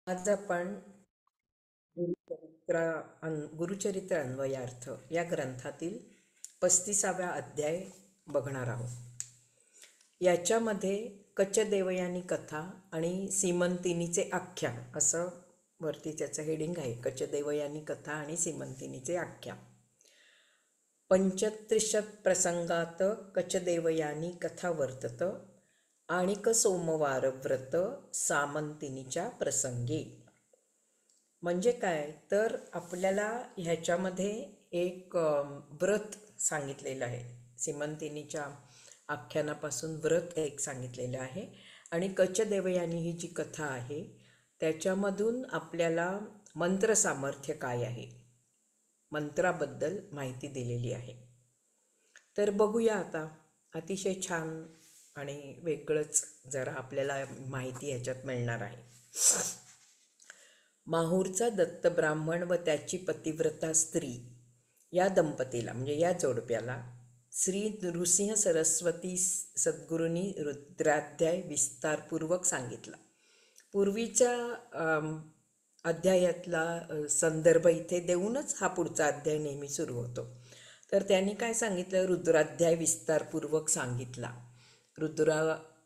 आज आपण गुरुचरित्र अन्वयार्थ या ग्रंथातील 35वा अध्याय बघणार आहोत. याच्यामध्ये कचदेवयानी कथा आणि सीमंतिनीचे आख्यान असं वरती त्याचं हेडिंग आहे. कचदेवयानी कथा आणि सीमंतिनीचे आख्यान. पंचत्रिशत प्रसंगात कचदेवयानी कथा वर्तत आणिक सोमवार व्रत सामंतिनीच्या प्रसंगी. म्हणजे काय तर आपल्याला ह्याच्यामध्ये एक व्रत सांगितलेलं आहे. सीमंतिनीच्या आख्यानापासून व्रत एक सांगितलेलं आहे आणि कचदेवयानी ही जी कथा आहे त्याच्यामधून आपल्याला मंत्र सामर्थ्य काय आहे, मंत्राबद्दल माहिती दिलेली आहे. तर बघूया आता. अतिशय छान आणि वेगळंच जरा आपल्याला माहिती ह्याच्यात मिळणार आहे. माहूरचा दत्त ब्राह्मण व त्याची पतिव्रता स्त्री या दंपतीला म्हणजे या जोडप्याला श्री नृसिंह सरस्वती सद्गुरूंनी रुद्राध्याय विस्तारपूर्वक सांगितला. पूर्वीच्या अध्यायातला संदर्भ इथे देऊनच हा पुढचा अध्याय नेहमी सुरू होतो. तर त्यांनी काय सांगितलं, रुद्राध्याय विस्तारपूर्वक सांगितला.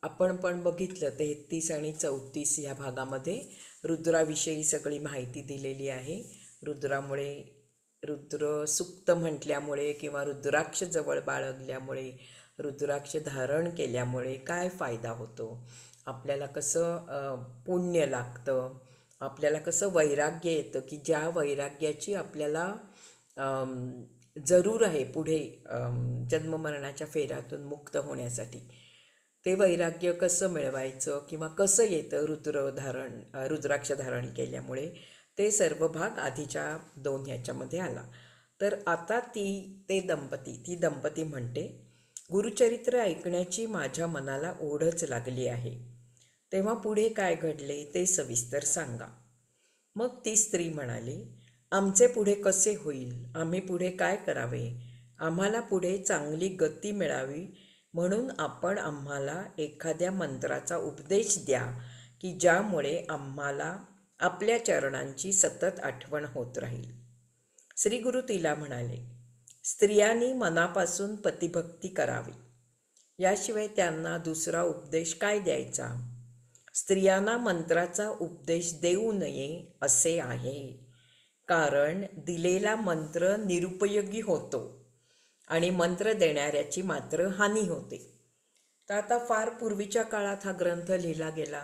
आपण पण बघितलं 33 आणि 34 ह्या भागामध्ये रुद्राविषयी सगळी माहिती दिलेली आहे. रुद्रामुळे, रुद्र सुक्त म्हटल्यामुळे किंवा रुद्राक्ष जवळ बाळगल्यामुळे, रुद्राक्ष धारण केल्यामुळे काय फायदा होतो, आपल्याला कसं पुण्य लागतं, आपल्याला कसं वैराग्य येतं की ज्या वैराग्याची आपल्याला जरूर आहे पुढे जन्ममरणाच्या फेऱ्यातून मुक्त होण्यासाठी. ते वैराग्य कसं मिळवायचं किंवा कसं येतं रुद्राक्ष धारण केल्यामुळे, ते सर्व भाग आधीच्या 2 ह्याच्यामध्ये आला. तर आता ती दंपती म्हणते, गुरुचरित्र ऐकण्याची माझ्या मनाला ओढच लागली आहे. तेव्हा पुढे काय घडले ते सविस्तर सांगा. मग ती स्त्री म्हणाली, आमचे पुढे कसे होईल, आम्ही पुढे काय करावे, आम्हाला पुढे चांगली गती मिळावी म्हणून आपण आम्हाला एखाद्या मंत्राचा उपदेश द्या की ज्यामुळे आम्हाला आपल्या चरणांची सतत आठवण होत राहील. श्री गुरु तिला म्हणाले, स्त्रियांनी मनापासून पतिभक्ती करावी, याशिवाय त्यांना दुसरा उपदेश काय द्यायचा. स्त्रियांना मंत्राचा उपदेश देऊ नये असे आहे, कारण दिलेला मंत्र निरुपयोगी होतो आणि मंत्र देणाऱ्याची मात्र हानी होते. तर आता फार पूर्वीच्या काळात हा ग्रंथ लिहिला गेला,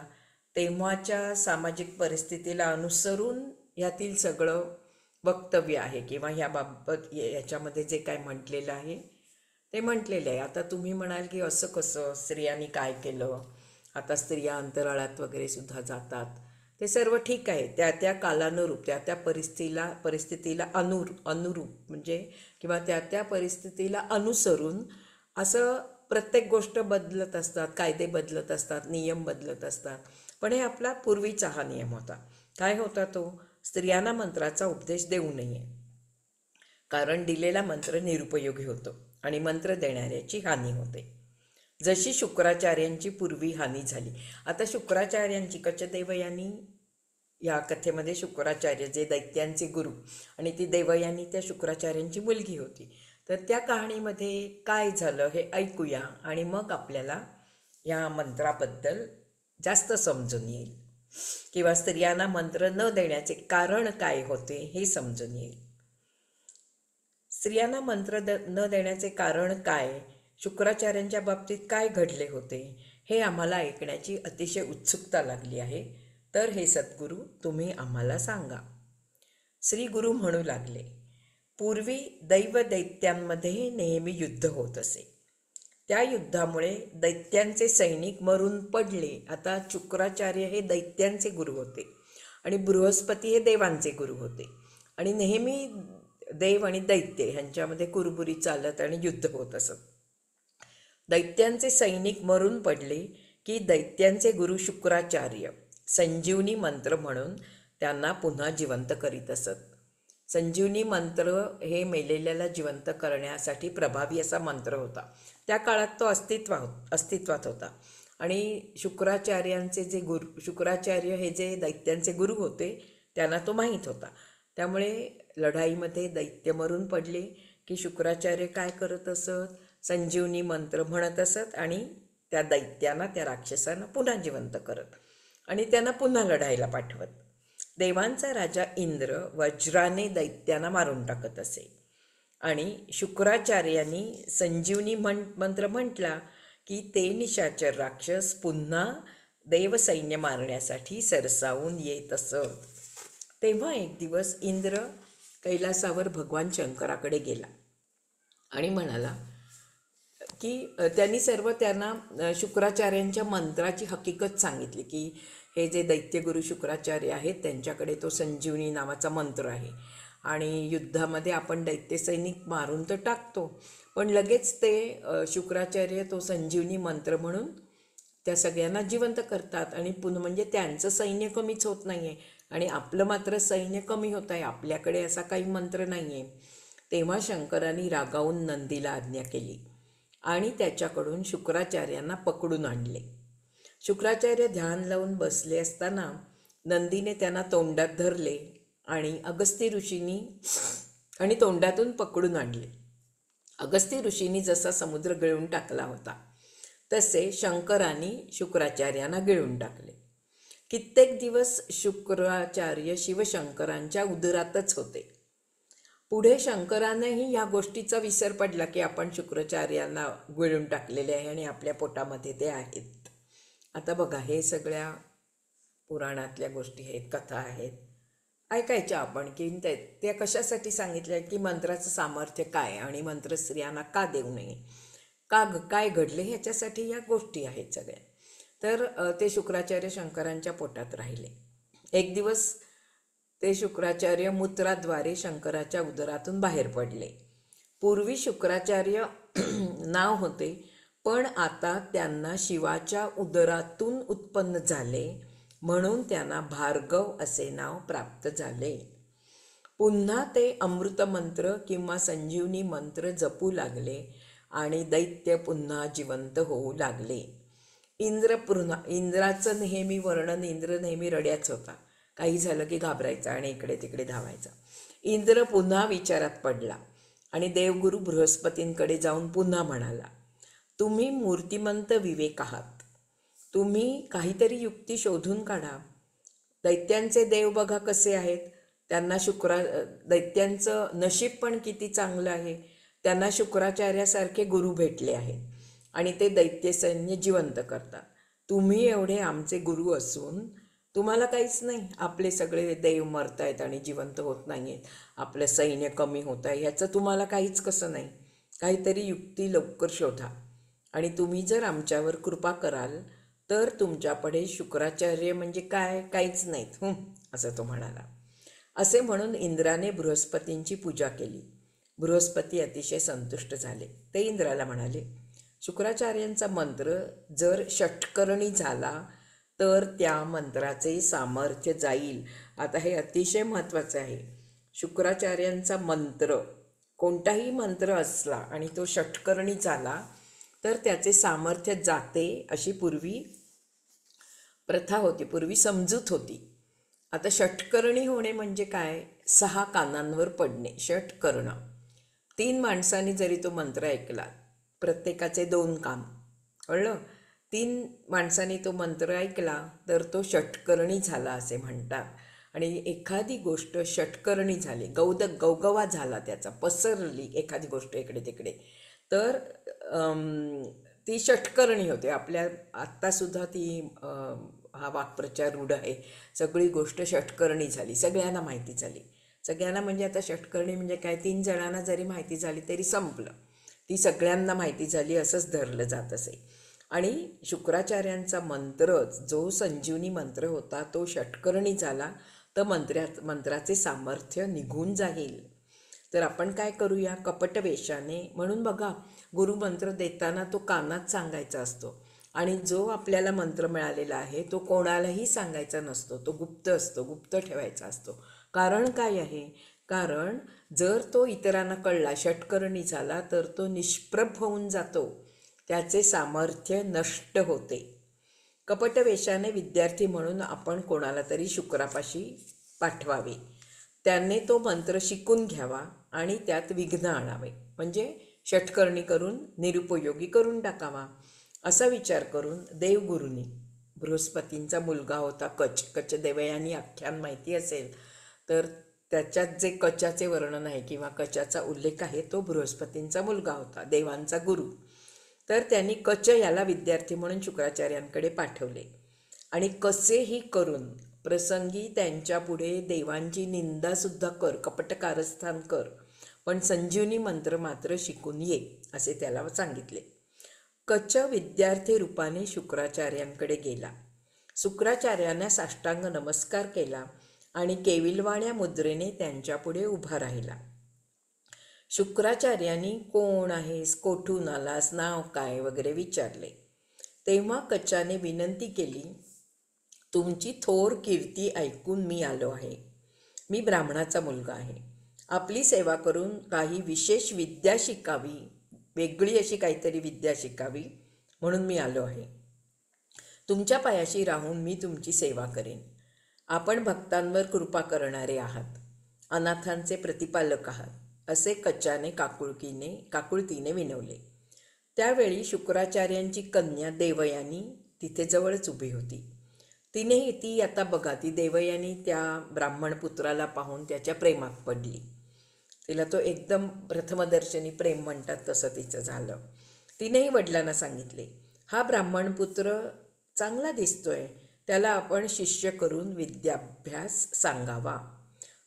तेव्हाच्या सामाजिक परिस्थितीला अनुसरून यातील सगळं वक्तव्य आहे किंवा ह्याबाबत याच्यामध्ये जे काय म्हटलेलं आहे ते म्हटलेलं आहे. आता तुम्ही म्हणाल की असं कसं, स्त्रियांनी काय केलं, आता स्त्रिया अंतराळात वगैरे सुद्धा जातात, ते सर्व ठीक आहे. त्या त्या कालानुरूप, त्या त्या परिस्थितीला अनुरूप म्हणजे किंवा त्या त्या परिस्थितीला अनुसरून असं प्रत्येक गोष्ट बदलत असतात, कायदे बदलत असतात, नियम बदलत असतात. पण हे आपला पूर्वीचा हा नियम होता. काय होता तो, स्त्रियांना मंत्राचा उपदेश देऊ नये, कारण दिलेला मंत्र निरुपयोगी होतो आणि मंत्र देणाऱ्याची हानी होते. जशी शुक्राचार्यांची पूर्वी हानी झाली. आता शुक्राचार्यांची, कचदेवयानी या कथेमध्ये शुक्राचार्य जे दैत्यांचे गुरु, आणि ती देवयानी त्या शुक्राचार्यांची मुलगी होती. तर त्या कहाणीमध्ये काय झालं हे ऐकूया आणि मग आपल्याला या मंत्राबद्दल जास्त समजून येईल किंवा स्त्रियांना मंत्र न देण्याचे कारण काय होते हे समजून येईल. स्त्रियांना मंत्र न देण्याचे कारण काय, शुक्राचार्यांच्या बाबतीत काय घडले होते, हे आम्हाला ऐकण्याची अतिशय उत्सुकता लागली आहे. तर हे सद्गुरू तुम्ही आम्हाला सांगा. श्री गुरु म्हणू लागले, पूर्वी दैव दैत्यांमध्ये नेहमी युद्ध होत असे. त्या युद्धामुळे दैत्यांचे सैनिक मरून पडले. आता शुक्राचार्य हे दैत्यांचे गुरु होते आणि बृहस्पती हे देवांचे गुरु होते आणि नेहमी देव आणि दैत्य ह्यांच्यामध्ये कुरबुरी चालत आणि युद्ध होत असत. दैत्यांचे सैनिक मरून पडले की दैत्यांचे गुरु शुक्राचार्य संजीवनी मंत्र म्हणून त्यांना पुन्हा जिवंत करीत असत. संजीवनी मंत्र हे मेलेल्याला जिवंत करण्यासाठी प्रभावी असा मंत्र होता. त्या काळात तो अस्तित्वात होता. आणि शुक्राचार्यांचे जे शुक्राचार्य हे जे दैत्यांचे गुरु होते त्यांना तो माहीत होता. त्यामुळे लढाईमध्ये दैत्य मरून पडले की शुक्राचार्य काय करत असत, संजीवनी मंत्र म्हणत असत आणि त्या दैत्यांना, त्या राक्षसांना पुन्हा जिवंत करत आणि त्यांना पुन्हा लढायला पाठवत. देवांचा राजा इंद्र वज्राने दैत्यांना मारून टाकत असे आणि शुक्राचार्यांनी संजीवनी मंत्र म्हटला की ते निशाचर राक्षस पुन्हा देवसैन्य मारण्यासाठी सरसावून येत असत. तेव्हा एक दिवस इंद्र कैलासावर भगवान शंकराकडे गेला आणि म्हणाला की त्यांनी त्यांना शुक्राचार्यांच्या मंत्राची हकीकत सांगितली की हे जे दैत्यगुरु शुक्राचार्य आहेत त्यांच्याकडे तो संजीवनी नावाचा मंत्र आहे आणि युद्धामध्ये आपण दैत्य सैनिक मारून तर टाकतो, पण लगेच ते शुक्राचार्य तो संजीवनी मंत्र म्हणून त्या सगळ्यांना जिवंत करतात आणि पुन्हा म्हणजे त्यांचं सैन्य कमीच होत नाही आहे आणि आपलं मात्र सैन्य कमी होत आहे, आपल्याकडे असा काही मंत्र नाही आहे. तेव्हा शंकरांनी रागावून नंदीला आज्ञा केली आणि त्याच्याकडून शुक्राचार्यांना पकडून आणले. शुक्राचार्य ध्यान लावून बसले असताना नंदीने त्यांना तोंडात धरले आणि अगस्त्य ऋषींनी आणि तोंडातून पकडून आणले. अगस्त्य ऋषींनी जसा समुद्र गिळून टाकला होता तसे शंकरांनी शुक्राचार्यांना गिळून टाकले. कित्येक दिवस शुक्राचार्य शिवशंकरांच्या उदरातच होते. पुढे शंकरांनाही या गोष्टीचा विसर पडला की आपण शुक्राचार्यांना गिळून टाकलेले आहे आणि आपल्या पोटामध्ये ते आहेत. आता बघा, हे सगळ्या पुराणातल्या गोष्टी आहेत, कथा आहेत, ऐकायच्या आपण की त्या कशासाठी सांगितल्या की मंत्राचं सामर्थ्य काय आणि मंत्र स्त्रियांना का देऊ नये, काय घडले ह्याच्यासाठी या गोष्टी आहेत सगळ्या. तर ते शुक्राचार्य शंकरांच्या पोटात राहिले. एक दिवस ते शुक्राचार्य मूत्राद्वारे शंकराच्या उदरातून बाहेर पडले. पूर्वी शुक्राचार्य नाव होते, पण आता त्यांना शिवाच्या उदरातून उत्पन्न झाले म्हणून त्यांना भार्गव असे नाव प्राप्त झाले. पुन्हा ते अमृतमंत्र किंवा संजीवनी मंत्र जपू लागले आणि दैत्य पुन्हा जिवंत होऊ लागले. इंद्राचं नेहमी वर्णन, इंद्र नेहमी रड्याच होता. काही झालं की घाबरायचा आणि इकडे तिकडे धावायचा. इंद्र पुन्हा विचारात पडला आणि देवगुरु बृहस्पतींकडे जाऊन पुन्हा म्हणाला, तुम्ही मूर्तिमंत विवेक आहात, तुम्ही काहीतरी युक्ती शोधून काढा. दैत्यांचे देव बघा कसे आहेत, त्यांना दैत्यांचं नशीब पण किती चांगलं आहे, त्यांना शुक्राचार्यासारखे गुरु भेटले आहेत आणि ते दैत्य सैन्य जिवंत करतात. तुम्ही एवढे आमचे गुरु असून तुम्हाला काहीच नाही, आपले सगळे देव मरत आहेत आणि जिवंत होत नाही आहेत, आपलं सैन्य कमी होत आहे, ह्याचं तुम्हाला काहीच कसं नाही. काहीतरी युक्ती लवकर शोधा आणि तुम्ही जर आमच्यावर कृपा कराल तर तुमच्यापुढे शुक्राचार्य म्हणजे काहीच नाहीत असं तो म्हणाला. असे म्हणून इंद्राने बृहस्पतींची पूजा केली. बृहस्पती अतिशय संतुष्ट झाले. ते इंद्राला म्हणाले, शुक्राचार्यांचा मंत्र जर षटकरणी झाला तर त्या मंत्राचे सामर्थ्य जाईल. आता हे अतिशय महत्त्वाचं आहे. शुक्राचार्यांचा मंत्र, कोणताही मंत्र असला आणि तो षटकरणी झाला तर त्याचे सामर्थ्य जाते, अशी पूर्वी प्रथा होती, पूर्वी समजूत होती. आता षटकर्णी होणे म्हणजे काय, 6 कानांवर पडणे, षटकर्ण. 3 माणसांनी जरी तो मंत्र ऐकला, प्रत्येकाचे 2 कान, कळलं, 3 माणसांनी तो मंत्र ऐकला तर तो षटकर्णी झाला असे म्हणतात. आणि एखादी गोष्ट षटकर्णी झाली, गवगवा झाला त्याचा, पसरली एखादी गोष्ट इकडे तिकडे, तर ती षटकर्णी होते. आपल्या आत्तासुद्धा ती हा वाक्प्रचार रूढ आहे, सगळी गोष्ट षटकर्णी झाली, सगळ्यांना माहिती झाली. सगळ्यांना म्हणजे आता षटकर्णी म्हणजे काय, 3 जणांना जरी माहिती झाली तरी संपलं, ती सगळ्यांना माहिती झाली असंच धरलं जात असे. आणि शुक्राचार्यांचा मंत्र जो संजीवनी मंत्र होता तो षटकर्णी झाला तर मंत्राचे सामर्थ्य निघून जाईल. तर आपण काय करूया, कपटवेशाने, म्हणून बघा गुरुमंत्र देताना तो कानात सांगायचा असतो आणि जो आपल्याला मंत्र मिळालेला आहे तो कोणालाही सांगायचा नसतो, तो गुप्त असतो, गुप्त ठेवायचा असतो. कारण काय आहे, कारण जर तो इतरांना कळला, षटकर्णी झाला, तर तो निष्प्रभ होऊन जातो, त्याचे सामर्थ्य नष्ट होते. कपटवेशाने विद्यार्थी म्हणून आपण कोणाला तरी शुक्रापाशी पाठवावे. त्याने तो मंत्र शिकून घ्यावा आणि त्यात विघ्न आणावे, म्हणजे षटकर्णी करून निरुपयोगी करून टाकावा. असा विचार करून देवगुरूंनी, बृहस्पतींचा मुलगा होता कच, कच देवयानी आख्यान माहिती असेल तर त्याच्यात जे कचाचे वर्णन आहे किंवा कचाचा उल्लेख आहे तो बृहस्पतींचा मुलगा होता, देवांचा गुरु. तर त्यांनी कच याला विद्यार्थी म्हणून शुक्राचार्यांकडे पाठवले आणि कसेही करून प्रसंगी त्यांच्यापुढे देवांची निंदासुद्धा कर, कपटकारस्थान कर, पण संजीवनी मंत्र मात्र शिकून ये असे त्याला सांगितले. कच विद्यार्थी रूपाने शुक्राचार्यांकडे गेला. शुक्राचार्यांना साष्टांग नमस्कार केला आणि केविलवाण्या मुद्रेने त्यांच्यापुढे उभा राहिला. शुक्राचार्यांनी कोण आहेस, कोठून आलास, नाव काय वगैरे विचारले. तेव्हा कचाने विनंती केली, तुमची थोर कीर्ती ऐकून मी आलो आहे. मी ब्राह्मणाचा मुलगा आहे. आपली सेवा करून काही विशेष विद्या शिकावी, वेगळी अशी काहीतरी विद्या शिकावी म्हणून मी आलो आहे. तुमच्या पायाशी राहून मी तुमची सेवा करेन. आपण भक्तांवर कृपा करणारे आहात, अनाथांचे प्रतिपालक आहात असे कचाने काकुळतीने विनवले. त्यावेळी शुक्राचार्यांची कन्या देवयानी तिथे जवळच उभी होती. ती आता बघा, ती देवयानी त्या ब्राह्मण पुत्राला पाहून त्याच्या प्रेमात पडली. तिला तो एकदम प्रथमदर्शनी प्रेम म्हणतात तसं तिचं झालं. तिनेही वडिलांना सांगितले, हा ब्राह्मण पुत्र चांगला दिसतोय, त्याला आपण शिष्य करून विद्याभ्यास सांगावा.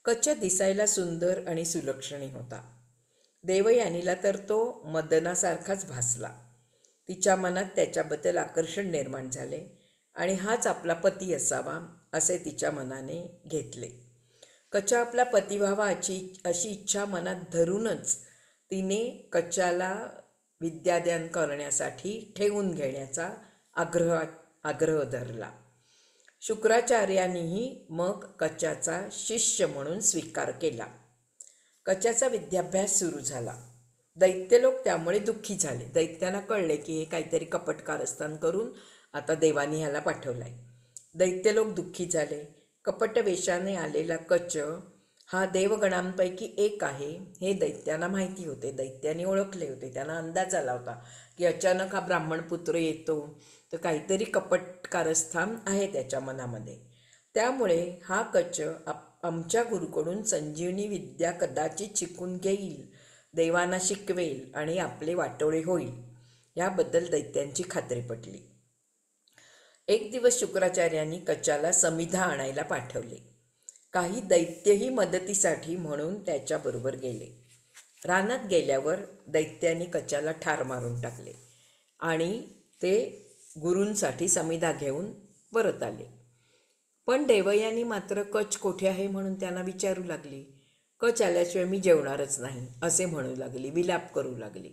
कच्च दिसायला सुंदर आणि सुलक्षणी होता. देवयानीला तर तो मदनासारखाच भासला. तिच्या मनात त्याच्याबद्दल आकर्षण निर्माण झाले आणि हाच आपला पती असावा असे तिच्या मनाने घेतले. कचा आपला पती व्हावा अशी इच्छा मनात धरूनच तिने कचाला विद्यादान करण्यासाठी ठेवून घेण्याचा आग्रह धरला. शुक्राचार्यांनीही मग कचाचा शिष्य म्हणून स्वीकार केला. कचाचा विद्याभ्यास सुरू झाला. दैत्यलोक त्यामुळे दुःखी झाले. दैत्याला कळले की हे काहीतरी कपटकारस्थान करून आता देवानी ह्याला पाठवलाय. दैत्यलोक दुःखी झाले. कपटवेशाने आलेला कच हा देवगणांपैकी एक आहे हे दैत्यांना माहिती होते. दैत्यांनी ओळखले होते. त्यांना अंदाज आला होता की अचानक हा ब्राह्मण पुत्र येतो तर काहीतरी कपटकारस्थान आहे त्याच्या मनामध्ये. त्यामुळे हा कच आमच्या गुरुकडून संजीवनी विद्या कदाचित शिकून घेईल, देवांना शिकवेल आणि आपले वाटोळे होईल याबद्दल दैत्यांची खात्री पटली. एक दिवस शुक्राचार्यांनी कचाला समिधा आणायला पाठवले. काही दैत्यही मदतीसाठी म्हणून त्याच्याबरोबर गेले. रानात गेल्यावर दैत्यांनी कचाला ठार मारून टाकले आणि ते गुरूंसाठी समिधा घेऊन परत आले. पण देवयानी मात्र कच कोठे आहे म्हणून त्यांना विचारू लागली. कच आल्याशिवाय मी जेवणारच नाही असे म्हणू लागली, विलाप करू लागली.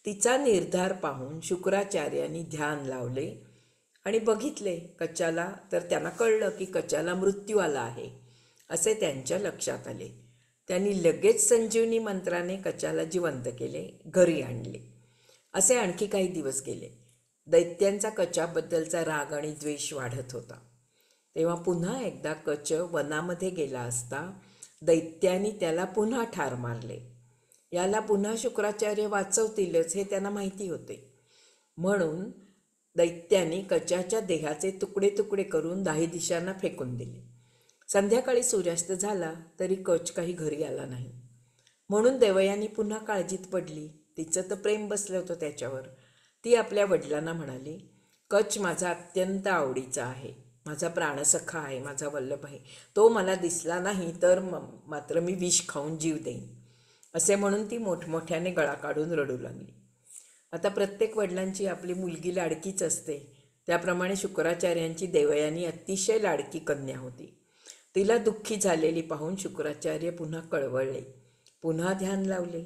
तिचा निर्धार पाहून शुक्राचार्यांनी ध्यान लावले आणि बघितले कचाला, तर त्यांना कळलं की कचाला मृत्यू आला आहे असे त्यांच्या लक्षात आले. त्यांनी लगेच संजीवनी मंत्राने कचाला जिवंत केले, घरी आणले. असे आणखी काही दिवस गेले. दैत्यांचा कचाबद्दलचा राग आणि द्वेष वाढत होता. तेव्हा पुन्हा एकदा कच वनामध्ये गेला असता दैत्यांनी त्याला पुन्हा ठार मारले. याला पुन्हा शुक्राचार्य वाचवतीलच हे त्यांना माहिती होते. म्हणून दैत्यांनी कचाच्या देहाचे तुकडे तुकडे करून 10 दिशांना फेकून दिले. संध्याकाळी सूर्यास्त झाला तरी कच काही घरी आला नाही. म्हणून देवयानी पुन्हा काळजीत पडली. तिचं तर प्रेम बसलं होतं त्याच्यावर. ती आपल्या वडिलांना म्हणाली, कच माझा अत्यंत आवडीचा आहे, माझा प्राणसखा आहे, माझा वल्लभ आहे. तो मला दिसला नाही तर मात्र मी विष खाऊन जीव देईन असे म्हणून ती मोठमोठ्याने गळा काढून रडू लागली. आता प्रत्येक वडिलांची आपली मुलगी लाडकीच असते. त्याप्रमाणे शुक्राचार्यांची देवयानी अतिशय लाडकी कन्या होती. तिला दुःखी झालेली पाहून शुक्राचार्य पुन्हा कळवळले, पुन्हा ध्यान लावले,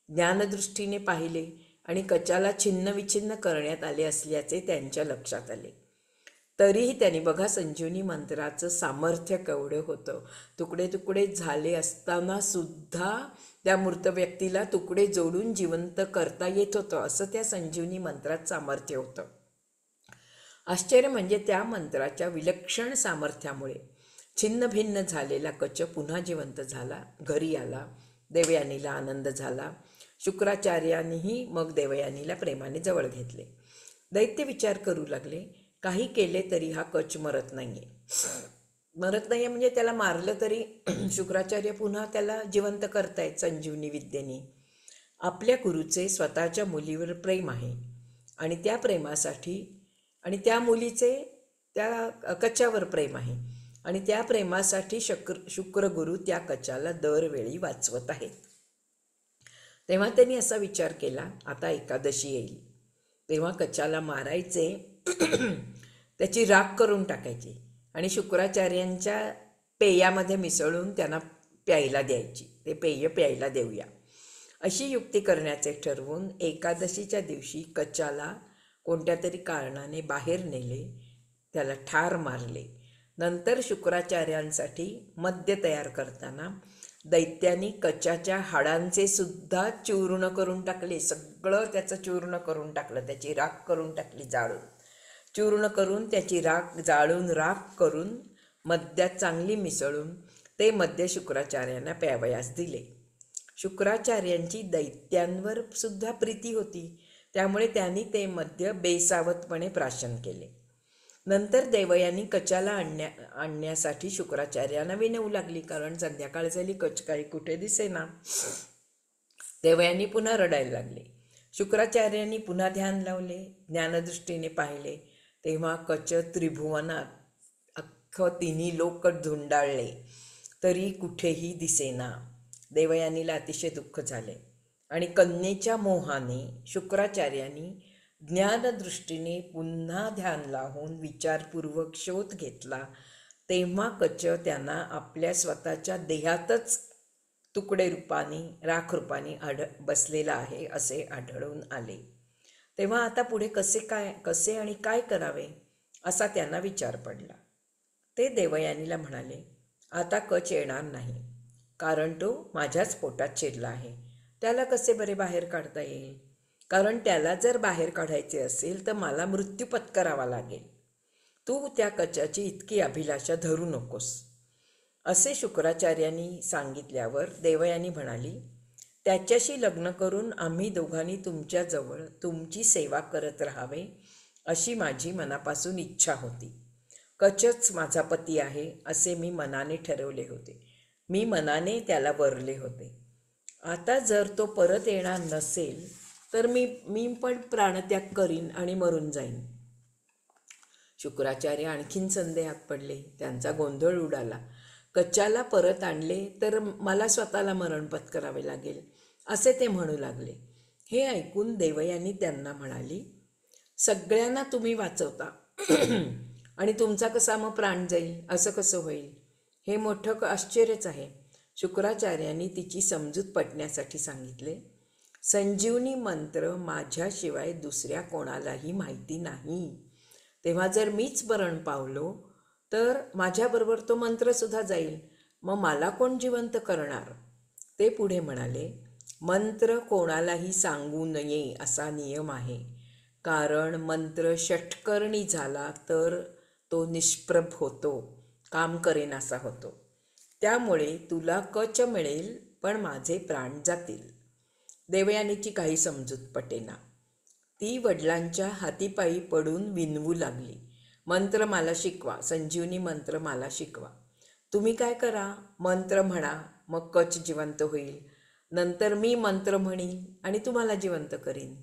ज्ञानदृष्टीने पाहिले आणि कचाला छिन्नविछिन्न करण्यात आले असल्याचे त्यांच्या लक्षात आले. तरीही त्यांनी बघा संजीवनी मंत्राचं सामर्थ्य केवढं होतं. तुकडे तुकडे झाले असताना सुद्धा त्या मृत व्यक्तीला तुकडे जोडून जिवंत करता येत होतं, असं त्या संजीवनी मंत्रात सामर्थ्य होतं. आश्चर्य म्हणजे त्या मंत्राच्या विलक्षण सामर्थ्यामुळे छिन्नभिन्न झालेला कच पुन्हा जिवंत झाला, घरी आला. देवयानीला आनंद झाला. शुक्राचार्यांनीही मग देवयानीला प्रेमाने जवळ घेतले. दैत्य विचार करू लागले, काही केले तरी हा कच मरत नाहीये. मरत नाहीये म्हणजे त्याला मारलं तरी शुक्राचार्य पुन्हा त्याला जिवंत करतायत संजीवनी विद्येने. आपल्या गुरुचे स्वतःच्या मुलीवर प्रेम आहे आणि त्या प्रेमासाठी आणि त्या मुलीचे त्या कच्यावर प्रेम आहे आणि त्या प्रेमासाठी शुक्रगुरु त्या कच्याला दरवेळी वाचवत आहेत. तेव्हा त्यांनी असा विचार केला, आता एकादशी येईल तेव्हा कच्याला मारायचे, त्याची राख करून टाकायची आणि शुक्राचार्यांच्या पेयामध्ये मिसळून त्यांना प्यायला द्यायची. ते पेय प्यायला देऊया अशी युक्ती करण्याचे ठरवून एकादशीच्या दिवशी कच्याला कोणत्या तरी कारणाने बाहेर नेले, त्याला ठार मारले. नंतर शुक्राचार्यांसाठी मद्य तयार करताना दैत्यांनी कच्याच्या हाडांचे सुद्धा चूर्ण करून टाकले. सगळं त्याचं चूर्ण करून टाकलं, त्याची राख करून टाकली, जाळून चूर्ण करून त्याची राख जाळून राख करून मद्यात चांगली मिसळून ते मद्य शुक्राचार्यांना प्यावयास दिले. शुक्राचार्यांची दैत्यांवर सुद्धा प्रीती होती, त्यामुळे त्यांनी ते मद्य बेसावतपणे प्राशन केले. नंतर देवयानी कच्याला आणण्यासाठी शुक्राचार्यांना विनवू लागली, कारण संध्याकाळ झाली, कच काही कुठे दिसेना. देवयानी पुन्हा रडायला लागले. शुक्राचार्यांनी पुन्हा ध्यान लावले, ज्ञानदृष्टीने पाहिले, तेव्हा कच त्रिभुवनात अख्खं तिन्ही लोक धुंडाळले तरी कुठेही दिसेना. देवयानीला अतिशय दुःख झाले आणि कन्येच्या मोहाने शुक्राचार्यांनी ज्ञानदृष्टीने पुन्हा ध्यान लावून विचारपूर्वक शोध घेतला. तेव्हा कच त्यांना आपल्या स्वतःच्या देहातच तुकडे रूपाने राख रूपाने बसलेला आहे असे आढळून आले. तेव्हा आता पुढे कसे आणि काय करावे असा त्यांना विचार पडला. ते देवयानीला म्हणाले, आता कच येणार नाही, कारण तो माझ्याच पोटात शिरला आहे. त्याला कसे बरे बाहेर काढता येईल? कारण त्याला जर बाहेर काढायचे असेल तर मला मृत्यू पत्करावा लागेल. तू त्या कचाची इतकी अभिलाषा धरू नकोस. असे शुक्राचार्यांनी सांगितल्यावर देवयानी म्हणाली, त्याच्याशी लग्न करून आम्ही दोघांनी तुमच्याजवळ तुमची सेवा करत राहावे अशी माझी मनापासून इच्छा होती. कचच माझा पती आहे असे मी मनाने ठरवले होते. मी मनाने त्याला वरले होते. आता जर तो परत येणार नसेल तर मी पण प्राणत्याग करीन आणि मरून जाईन. शुक्राचार्य आणखीन संदेहात पडले. त्यांचा गोंधळ उडाला. कच्याला परत आणले तर मला स्वतःला मरण पत्करावे लागेल असे ते म्हणू लागले. हे ऐकून देवयानी त्यांना म्हणाली, सगळ्यांना तुम्ही वाचवता आणि तुमचा कसा मग प्राण जाईल? असं कसं होईल? हे मोठं आश्चर्यच आहे. शुक्राचार्यांनी तिची समजूत पटण्यासाठी सांगितले, संजीवनी मंत्र माझ्याशिवाय दुसऱ्या कोणालाही माहिती नाही. तेव्हा जर मीच मरण पावलो तर माझ्याबरोबर तो मंत्रसुद्धा जाईल. मग मला कोण जिवंत करणार? ते पुढे म्हणाले, मंत्र कोणालाही सांगू नये असा नियम आहे, कारण मंत्र षटकर्णी झाला तर तो निष्प्रभ होतो, काम करेनासा होतो. त्यामुळे तुला कच मिळेल पण माझे प्राण जातील. देवयानीची काही समजूत पटेना. ती वडिलांच्या हातीपायी पडून विनवू लागली, मंत्र मला शिकवा, संजीवनी मंत्र मला शिकवा. तुम्ही काय करा, मंत्र म्हणा, मग कच जिवंत होईल. नंतर मी मंत्र म्हणीन आणि तुम्हाला जिवंत करीन.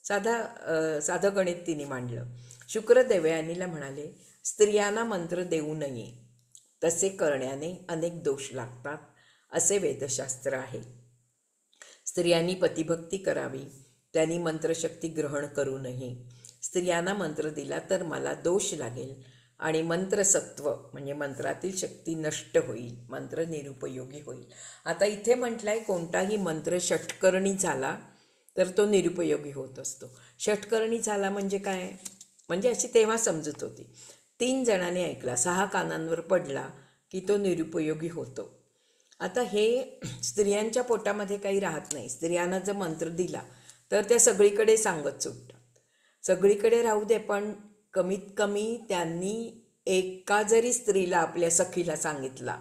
साधं गणित तिने मांडलं. शुक्र देवयानीला म्हणाले, स्त्रियांना मंत्र देऊ नये, तसे करण्याने अनेक दोष लागतात असे वेदशास्त्र आहे. स्त्रियांनी पतिभक्ती करावी, त्यांनी मंत्रशक्ती ग्रहण करू नये. स्त्रियांना मंत्र दिला तर मला दोष लागेल आणि मंत्रसत्व म्हणजे मंत्रातील शक्ती नष्ट होईल, मंत्र निरुपयोगी होईल. आता इथे म्हटलंय कोणताही मंत्र षटकर्णी झाला तर तो निरुपयोगी होत असतो. षटकर्णी झाला म्हणजे काय? म्हणजे अशी तेव्हा समजत होती. 3 जणांनी ऐकला, 6 कानांवर पडला की तो निरुपयोगी होतो. आता हे स्त्रियांच्या पोटामध्ये काही राहत नाही. स्त्रियांना जर मंत्र दिला तर त्या सगळीकडे सांगत सुटतात. सगळीकडे राहू दे, पण कमीत कमी त्यांनी एका जरी स्त्रीला आपल्या सखीला सांगितला,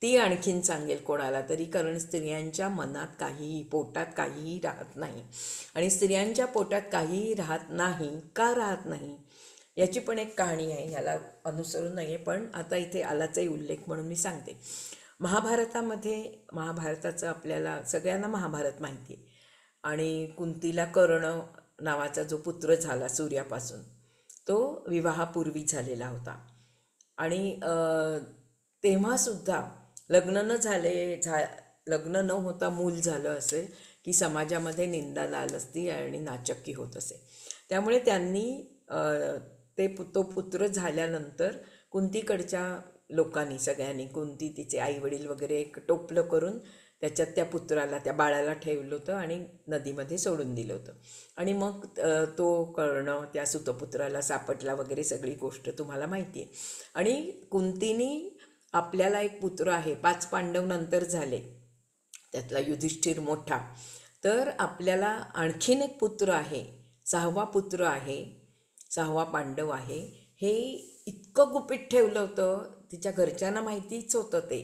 ती आणखीन सांगेल कोणाला तरी, कारण स्त्रियांच्या मनात काहीही, पोटात काहीही राहत नाही. आणि स्त्रियांच्या पोटात काहीही राहत नाही, का राहत नाही याची पण एक कहाणी आहे, याला अनुसरून नाही आहे, पण आता इथे आलाचाही उल्लेख म्हणून मी सांगते. महाभारतामध्ये, महाभारताचं आपल्याला सगळ्यांना महाभारत माहिती आहे. आणि कुंतीला कर्ण नावाचा जो पुत्र झाला सूर्यापासून, तो विवाहापूर्वी झालेला होता. आणि तेव्हासुद्धा लग्न लग्न न होता मूल झालं असेल की समाजामध्ये निंदा लाल असती आणि नाचक्की होत असे. त्यामुळे त्यांनी तो पुत्र झाल्यानंतर कुंतीकडच्या लोकांनी सगळ्यांनी, कुंती तिचे आईवडील वगैरे, एक टोपलं करून त्याच्यात त्या पुत्राला, त्या बाळाला ठेवलं होतं आणि नदीमध्ये सोडून दिलं होतं. आणि मग तो कर्ण त्या सुतपुत्राला सापडला वगैरे, सगळी गोष्ट तुम्हाला माहिती आहे. आणि कुंतीनी आपल्याला एक पुत्र आहे, 5 पांडव नंतर झाले, त्यातला युधिष्ठिर मोठा, तर आपल्याला आणखीन एक पुत्र आहे, 6वा पुत्र आहे, 6वा पांडव आहे, हे इतकं गुपित ठेवलं होतं. तिच्या घरच्यांना माहितीच होतं ते,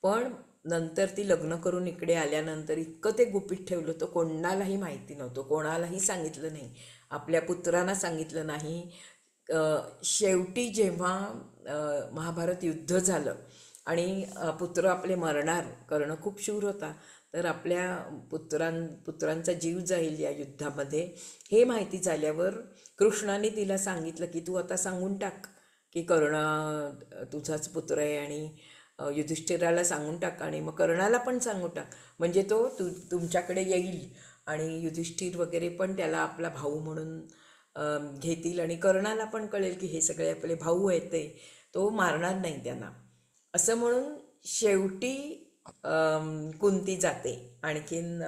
पण नंतर ती लग्न करून इकडे आल्यानंतर इतकं ते गुपित ठेवलं होतं, कोणालाही माहिती नव्हतं, कोणालाही सांगितलं नाही, आपल्या पुत्रांना सांगितलं नाही. शेवटी जेव्हा महाभारत युद्ध झालं आणि पुत्र आपले मरणार, कर्ण खूप शूर होता, तर आपल्या पुत्रांचा जीव जाईल या युद्धामध्ये, हे माहिती झाल्यावर कृष्णाने तिला सांगितलं की तू आता सांगून टाक की कर्ण तुझाच पुत्र आहे, आणि युधिष्ठिराला सांगून टाक, आणि मग कर्णाला पण सांगून टाक, म्हणजे तो तुमच्याकडे येईल आणि युधिष्ठिर वगैरे पण त्याला आपला भाऊ म्हणून घेतील, आणि कर्णाला पण कळेल की हे सगळे आपले भाऊ आहेत, ते तो मारणार नाही त्यांना. असं म्हणून शेवटी कुंती जाते, आणखीन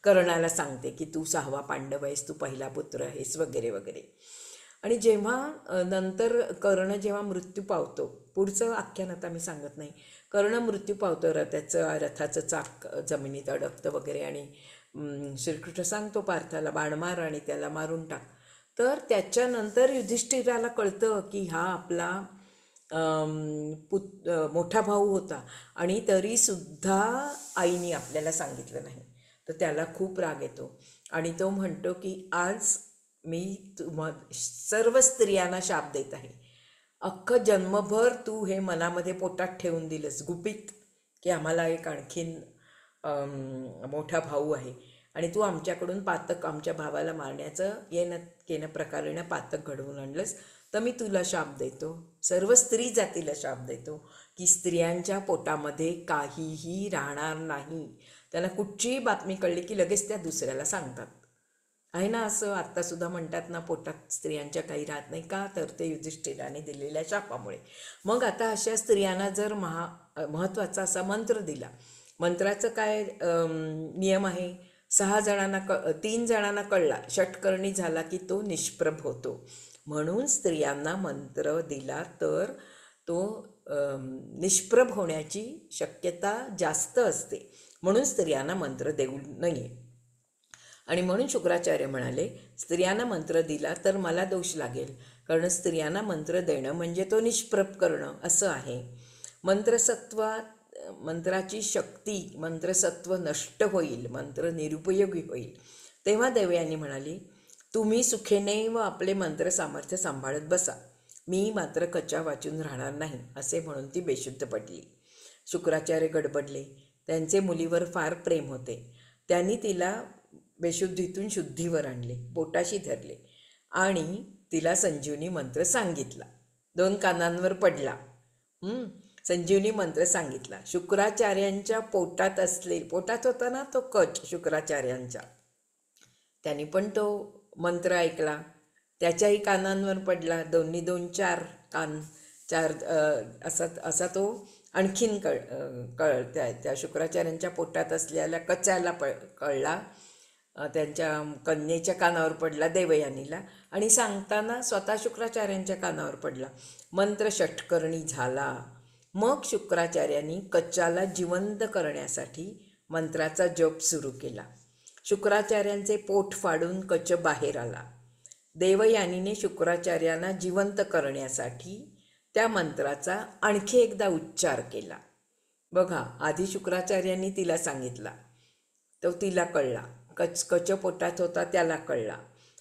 कर्णाला सांगते की तू 6वा पांडव आहेस, तू पहिला पुत्र आहेस वगैरे वगैरे. आणि जेव्हा नंतर कर्ण जेव्हा मृत्यू पावतो, पुढचं आख्यान आता मी सांगत नाही, कर्ण मृत्यू पावतो, रथाचं चाक जमिनीत अडकतं वगैरे, आणि श्रीकृष्ण सांगतो पार्थाला बाण मार आणि त्याला मारून टाक. तर त्याच्यानंतर युधिष्ठिराला कळतं की हा आपला मोठा भाऊ होता, आणि तरीसुद्धा आईने आपल्याला सांगितलं नाही. तर त्याला खूप राग येतो आणि तो म्हणतो की आज मी सर्व स्त्रियांना शाप देत आहे, अख्खं जन्मभर तू हे मनामध्ये पोटात ठेवून दिलंस गुपित की आम्हाला एक आणखीन मोठा भाऊ आहे, आणि तू आमच्याकडून पातक, आमच्या भावाला मारण्याचं केनं प्रकारेनं पातक घडवून आणलंस, तर मी तुला शाप देतो, सर्व स्त्री जातीला शाप देतो की स्त्रियांच्या पोटामध्ये काहीही राहणार नाही. त्यांना कुठचीही बातमी कळली की लगेच त्या दुसऱ्याला सांगतात. आहे ना असं आत्तासुद्धा म्हणतात ना, पोटात स्त्रियांच्या काही राहत नाही, का तर ते युधिष्ठिराने दिलेल्या शापामुळे. मग आता अशा स्त्रियांना जर महत्त्वाचा असा मंत्र दिला, मंत्राचं काय नियम आहे, 6 जणांना 3 जणांना कळला, षटकर्णी झाला की तो निष्प्रभ होतो, म्हणून स्त्रियांना मंत्र दिला तर तो निष्प्रभ होण्याची शक्यता जास्त असते, म्हणून स्त्रियांना मंत्र देऊ नये. आणि म्हणून शुक्राचार्य म्हणाले, स्त्रियांना मंत्र दिला तर मला दोष लागेल, कारण स्त्रियांना मंत्र देणं म्हणजे तो निष्प्रभ करणं असं आहे. मंत्राची शक्ती, मंत्रसत्व नष्ट होईल, मंत्र निरुपयोगी होईल. तेव्हा देवयानी म्हणाली, तुम्ही सुखेने व आपले मंत्र सामर्थ्य सांभाळत बसा, मी मात्र कच्चा वाचून राहणार नाही, असे म्हणून ती बेशुद्ध पडली. शुक्राचार्य गडबडले, त्यांचे मुलीवर फार प्रेम होते, त्यांनी तिला बेशुद्धीतून शुद्धीवर आणले, पोटाशी धरले आणि तिला संजीवनी मंत्र सांगितला. 2 कानांवर पडला, संजीवनी मंत्र सांगितला. शुक्राचार्यांच्या पोटात होता ना तो कच शुक्राचार्यांच्या, त्यांनी पण तो मंत्र ऐकला, त्याच्याही कानांवर पडला, 2 2 4 कान, 4 असा तो आणखीन त्या शुक्राचार्यांच्या पोटात असलेल्या कचाला कळला, त्यांच्या कन्येच्या कानावर पडला देवयानीला, आणि सांगताना स्वतः शुक्राचार्यांच्या कानावर पडला. मंत्र षटकर्णी झाला. मग शुक्राचार्यांनी कच्चाला जिवंत करण्यासाठी मंत्राचा जप सुरू केला. शुक्राचार्यांचे पोट फाडून कच बाहेर आला. देवयानीने शुक्राचार्यांना जिवंत करण्यासाठी त्या मंत्राचा आणखी एकदा उच्चार केला. बघा, आधी शुक्राचार्यांनी तिला सांगितला, तो तिला कळला. कच पोटात होता त्याला कळला.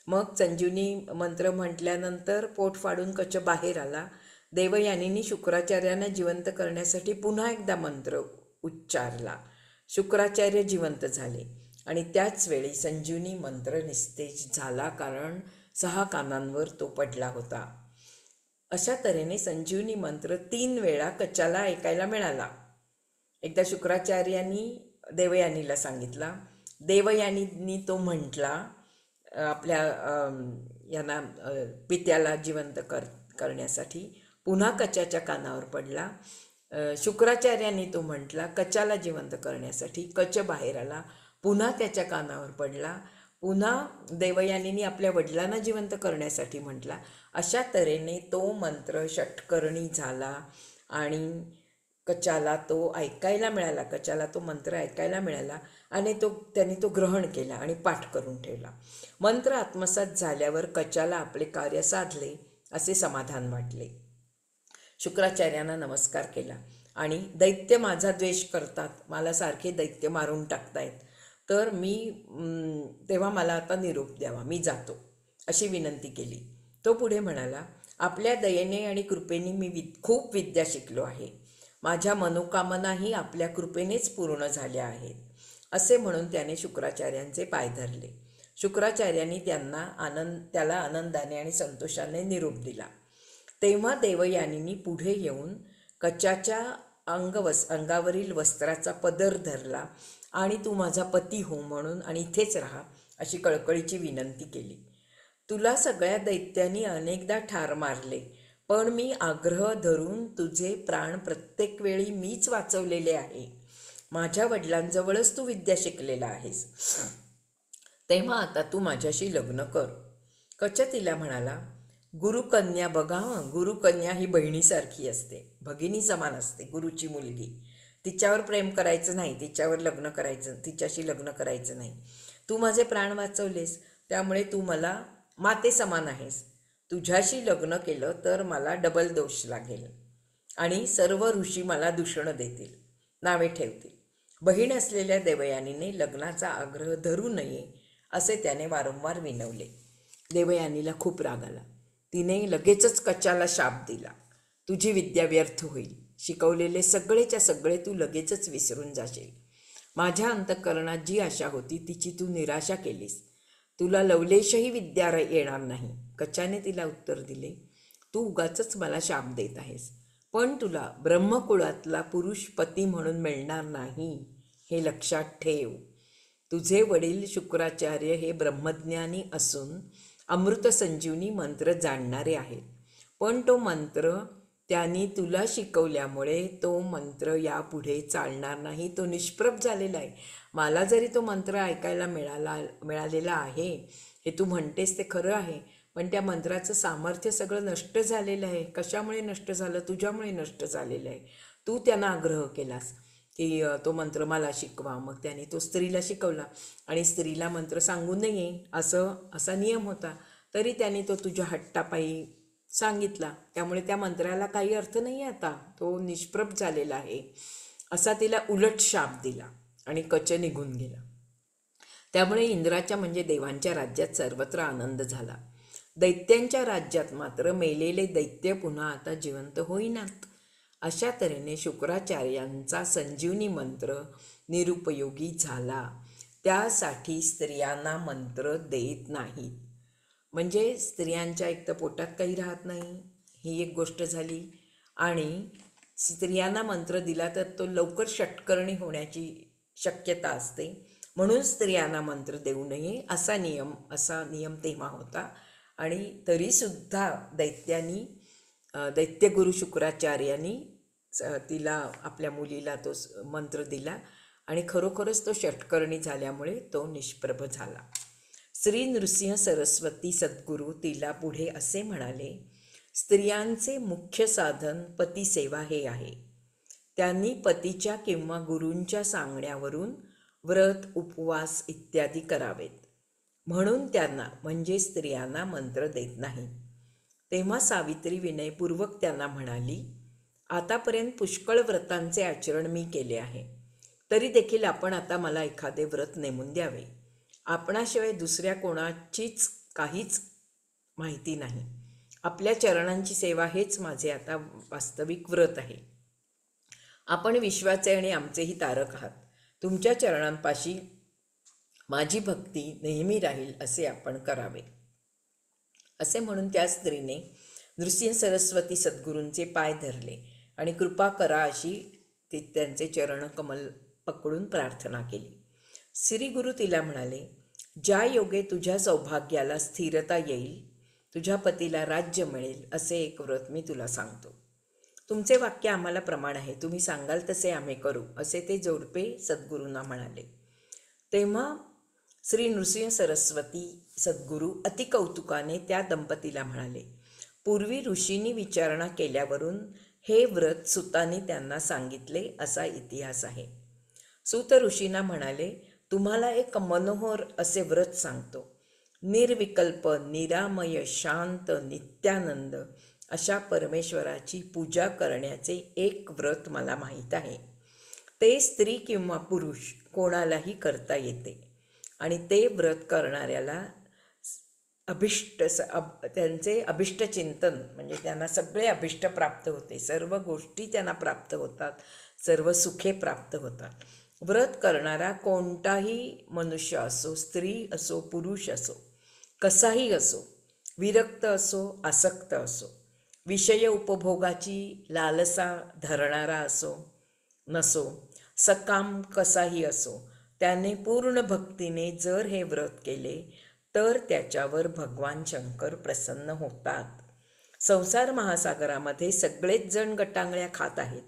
मग संजीवनी मंत्र म्हटल्यानंतर पोट फाडून कच बाहेर आला. देवयानीने शुक्राचार्यांना जिवंत करण्यासाठी पुन्हा एकदा मंत्र उच्चारला. शुक्राचार्य जिवंत झाले आणि त्याच वेळी संजीवनी मंत्र निस्तेज झाला, कारण 6 कानांवर तो पडला होता. अशा तऱ्हेने संजीवनी मंत्र 3 वेळा कचाला ऐकायला मिळाला. एकदा शुक्राचार्यांनी देवयानीला सांगितला, देवयानींनी तो म्हटला, आपल्या यांना पित्याला जिवंत करण्यासाठी. पुन्हा कचाच्या कानावर पडला. शुक्राचार्यांनी तो म्हटला कचाला जिवंत करण्यासाठी. कच बाहेर आला. पुन्हा त्याच्या कानावर पडला. पुन्हा देवयानींनी आपल्या वडिलांना जिवंत करण्यासाठी म्हटला. अशा तऱ्हेने तो मंत्र षटकर्णी झाला आणि कचाला तो ऐकायला मिळाला. कचाला तो मंत्र ऐकायला मिळाला आणि त्यांनी तो ग्रहण केला आणि पाठ करून ठेवला. मंत्र आत्मसात झाल्यावर कचाला आपले कार्य साधले असे समाधान वाटले. शुक्राचार्यांना नमस्कार केला आणि दैत्य माझा द्वेष करतात, मला सारखे दैत्य मारून टाकतायत, तर मी तेव्हा मला आता निरोप द्यावा, मी जातो, अशी विनंती केली. तो पुढे म्हणाला, आपल्या दयेने आणि कृपेने मी खूप विद्या शिकलो आहे. माझ्या मनोकामनाही आपल्या कृपेनेच पूर्ण झाल्या आहेत, असे म्हणून त्याने शुक्राचार्यांचे पाय धरले. शुक्राचार्यांनी त्याला आनंदाने आणि संतोषाने निरोप दिला. तेव्हा देवयानींनी पुढे येऊन कचाच्या अंगावरील वस्त्राचा पदर धरला आणि तू माझा पती हो म्हणून आणि इथेच राहा अशी कळकळीची विनंती केली. तुला सगळ्या दैत्यांनी अनेकदा ठार मारले, पण मी आग्रह धरून तुझे प्राण प्रत्येक वेळी मीच वाचवलेले आहे. माझ्या वडिलांजवळच तू विद्या शिकलेला आहेस, तेव्हा आता तू माझ्याशी लग्न कर. कच तिला म्हणाला, गुरुकन्या बघा, गुरुकन्या ही बहिणीसारखी असते, भगिनी समान असते, गुरुची मुलगी. तिच्यावर प्रेम करायचं नाही, तिच्याशी लग्न करायचं नाही. तू माझे प्राण वाचवलेस, त्यामुळे तू मला माते समान आहेस. तुझ्याशी लग्न केलं तर मला डबल दोष लागेल आणि सर्व ऋषी मला दूषण देतील, नावे ठेवतील. बहीण असलेल्या देवयानीने लग्नाचा आग्रह धरू नये असे त्याने वारंवार विनवले. देवयानीला खूप राग आला. तिने लगेचच कचाला शाप दिला, तुझी विद्या व्यर्थ होईल, शिकवलेले सगळेच्या सगळे तू लगेचच विसरून जाशील. माझ्या अंतःकरणात जी आशा होती तिची तू निराशा केलीस, तुला लवलेशही विद्या येणार नाही. कचाने तिला उत्तर दिले, तू उगाचच मला शाप देत आहेस, पण तुला ब्रह्मकुळातला पुरुष पती म्हणून मिळणार नाही, हे लक्षात ठेव. तुझे वडील शुक्राचार्य हे ब्रह्मज्ञानी असून अमृत संजीवनी मंत्र जाणणारे आहेत, पण तो मंत्र त्यांनी तुला शिकवल्यामुळे तो मंत्र यापुढे चालणार नाही, तो निष्प्रभ झालेला आहे. मला जरी तो मंत्र ऐकायला मिळालेला आहे, हे तू म्हणतेस ते खरं आहे, पण त्या मंत्राचं सामर्थ्य सगळं नष्ट झालेलं आहे. कशामुळे नष्ट झालं? तुझ्यामुळे नष्ट झालेलं आहे. तू त्यांना आग्रह केलास की तो मंत्र मला शिकवा, मग त्याने तो स्त्रीला शिकवला आणि स्त्रीला मंत्र सांगू नये असा नियम होता, तरी त्याने तो तुझ्या हट्टापायी सांगितला, त्यामुळे त्या मंत्राला काही अर्थ नाही, आता तो निष्प्रभ झालेला आहे, असा तिला उलट शाप दिला आणि कच निघून गेला. त्यामुळे इंद्राच्या म्हणजे देवांच्या राज्यात सर्वत्र आनंद झाला. दैत्यांच्या राज्यात मात्र मेलेले दैत्य पुन्हा आता जिवंत होईनात. अशा तऱ्हेने शुक्राचार्यांचा संजीवनी मंत्र निरुपयोगी झाला. त्यासाठी स्त्रियांना मंत्र देत नाहीत. म्हणजे स्त्रियांच्या एक तर पोटात काही राहत नाही, ही एक गोष्ट झाली, आणि स्त्रियांना मंत्र दिला तर तो लवकर षटकर्णी होण्याची शक्यता असते, म्हणून स्त्रियांना मंत्र देऊ नये असा नियम तेव्हा होता. आणि तरीसुद्धा दैत्यगुरु शुक्राचार्यांनी तिला, आपल्या मुलीला तो मंत्र दिला आणि खरोखरच तो षटकर्णी झाल्यामुळे तो निष्प्रभ झाला. श्री नृसिंह सरस्वती सद्गुरू तिला पुढे असे म्हणाले, स्त्रियांचे मुख्य साधन पतिसेवा हे आहे. त्यांनी पतीच्या किंवा गुरूंच्या सांगण्यावरून व्रत, उपवास इत्यादी करावेत. म्हणून त्यांना म्हणजे स्त्रियांना मंत्र देत नाही. तेव्हा सावित्री विनयपूर्वक त्यांना म्हणाली, आतापर्यंत पुष्कळ व्रतांचे आचरण मी केले आहे, तरी देखील आपण आता मला एखादे व्रत नेमून द्यावे. आपणाशिवाय दुसऱ्या कोणाचीच काहीच माहिती नाही. आपल्या चरणांची सेवा हेच माझे आता वास्तविक व्रत आहे. आपण विश्वाचे आणि आमचेही तारक आहात. तुमच्या चरणांपाशी माझी भक्ती नेहमी राहील असे आपण करावे. असे म्हणून त्या स्त्रीने नृसिंह सरस्वती सद्गुरूंचे पाय धरले आणि कृपा करा अशी ती त्यांचे चरण कमल पकडून प्रार्थना केली. श्री गुरु तिला म्हणाले, ज्या योगे तुझ्या सौभाग्याला स्थिरता येईल, तुझ्या पतीला राज्य मिळेल, असे एक व्रत मी तुला सांगतो. तुमचे वाक्य आम्हाला प्रमाण आहे, तुम्ही सांगाल तसे आम्ही करू, असे ते जोडपे सद्गुरूंना म्हणाले. तेव्हा श्री नृसिंह सरस्वती सद्गुरू अतिकौतुकाने त्या दंपतीला म्हणाले, पूर्वी ऋषींनी विचारणा केल्यावरून हे व्रत सुतांनी त्यांना सांगितले असा इतिहास आहे. सूत ऋषींना म्हणाले, तुम्हाला एक मनोहर असे व्रत सांगतो. निर्विकल्प, निरामय, शांत, नित्यानंद अशा परमेश्वराची पूजा करण्याचे एक व्रत मला माहीत आहे. ते स्त्री किंवा पुरुष कोणालाही करता येते आणि ते व्रत करणाऱ्याला त्यांचे अभिष्ट चिंतन म्हणजे त्यांना सगळे अभिष्ट प्राप्त होते, सर्व गोष्टी त्यांना प्राप्त होतात, सर्व सुखे प्राप्त होतात. व्रत करणारा कोणताही मनुष्य असो, स्त्री असो, पुरुष असो, कसाही असो, विरक्त असो, आसक्त असो, विषय उपभोगाची लालसा धरणारा असो नसो, सकाम कसाही असो, त्याने पूर्ण भक्तीने जर हे व्रत केले तर त्याच्यावर भगवान शंकर प्रसन्न होतात. संसार महासागरामध्ये सगळेच जण गटांगळ्या खात आहेत,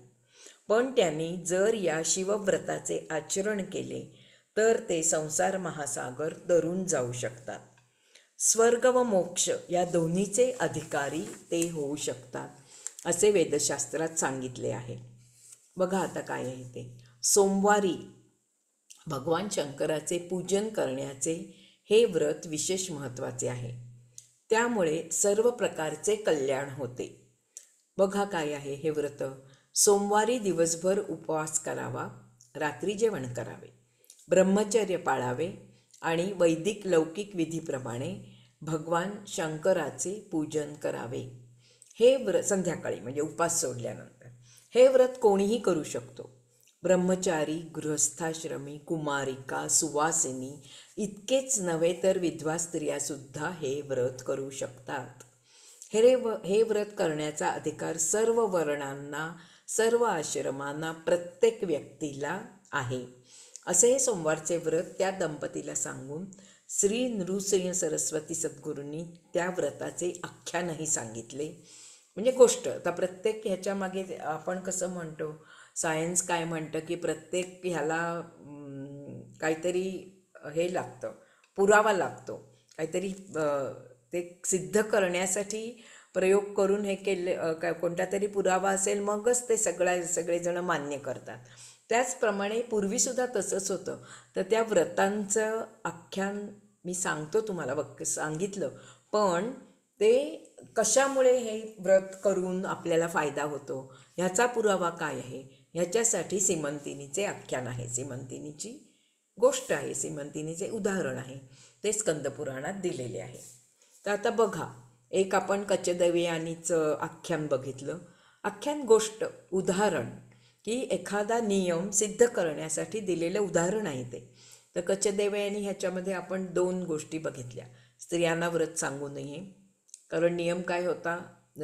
पण त्यांनी जर या शिवव्रताचे आचरण केले तर ते संसार महासागर तरून जाऊ शकतात. स्वर्ग व मोक्ष या दोन्हीचे अधिकारी ते होऊ शकतात, असे वेदशास्त्रात सांगितले आहे. बघा आता काय आहे ते. सोमवारी भगवान शंकराचे पूजन करण्याचे हे व्रत विशेष महत्त्वाचे आहे. त्यामुळे सर्व प्रकारचे कल्याण होते. बघा काय आहे हे व्रत. सोमवारी दिवसभर उपवास करावा, रात्री जेवण करावे, ब्रह्मचर्य पाळावे आणि वैदिक लौकिक विधीप्रमाणे भगवान शंकराचे पूजन करावे. हे व्रत संध्याकाळी म्हणजे उपवास सोडल्यानंतर हे व्रत कोणीही करू शकतो. ब्रह्मचारी, गृहस्थाश्रमी, कुमारिका, सुवासिनी इतकेच नव्हे तर विधवा स्त्रियासुद्धा हे व्रत करू शकतात. हे व्रत करण्याचा अधिकार सर्व वर्णांना, सर्व आश्रमांना, प्रत्येक व्यक्तीला आहे. असे हे सोमवारचे व्रत त्या दंपतीला सांगून श्री नृसिंह सरस्वती सद्गुरूंनी त्या व्रताचे आख्यानही सांगितले. म्हणजे गोष्ट आता प्रत्येक ह्याच्यामागे आपण कसं म्हणतो, सायन्स काय म्हणतं की प्रत्येक ह्याला काहीतरी हे लागतं, पुरावा लागतो, काहीतरी ते सिद्ध करण्यासाठी प्रयोग करून हे केले, कोणता तरी पुरावा असेल मगच ते सगळेजण मान्य करतात. त्याचप्रमाणे पूर्वीसुद्धा तसंच होतं. तर त्या व्रतांचं आख्यान मी सांगतो तुम्हाला, सांगितलं, पण ते कशामुळे हे व्रत करून आपल्याला फायदा होतो ह्याचा पुरावा काय आहे, ह्याच्यासाठी सीमंतिनीचे आख्यान आहे, सीमंतिनीची गोष्ट आहे, सीमंतिनीचे उदाहरण आहे, ते स्कंदपुराणात दिलेले आहे. तर आता बघा, एक आपण कचदेवयानीचं आख्यान बघितलं. आख्यान गोष्ट उदाहरण की एखादा नियम सिद्ध करण्यासाठी दिलेलं उदाहरण आहे ते. तर कचदेवयानी ह्याच्यामध्ये आपण 2 गोष्टी बघितल्या. स्त्रियांना व्रत सांगू नये, कारण नियम काय होता,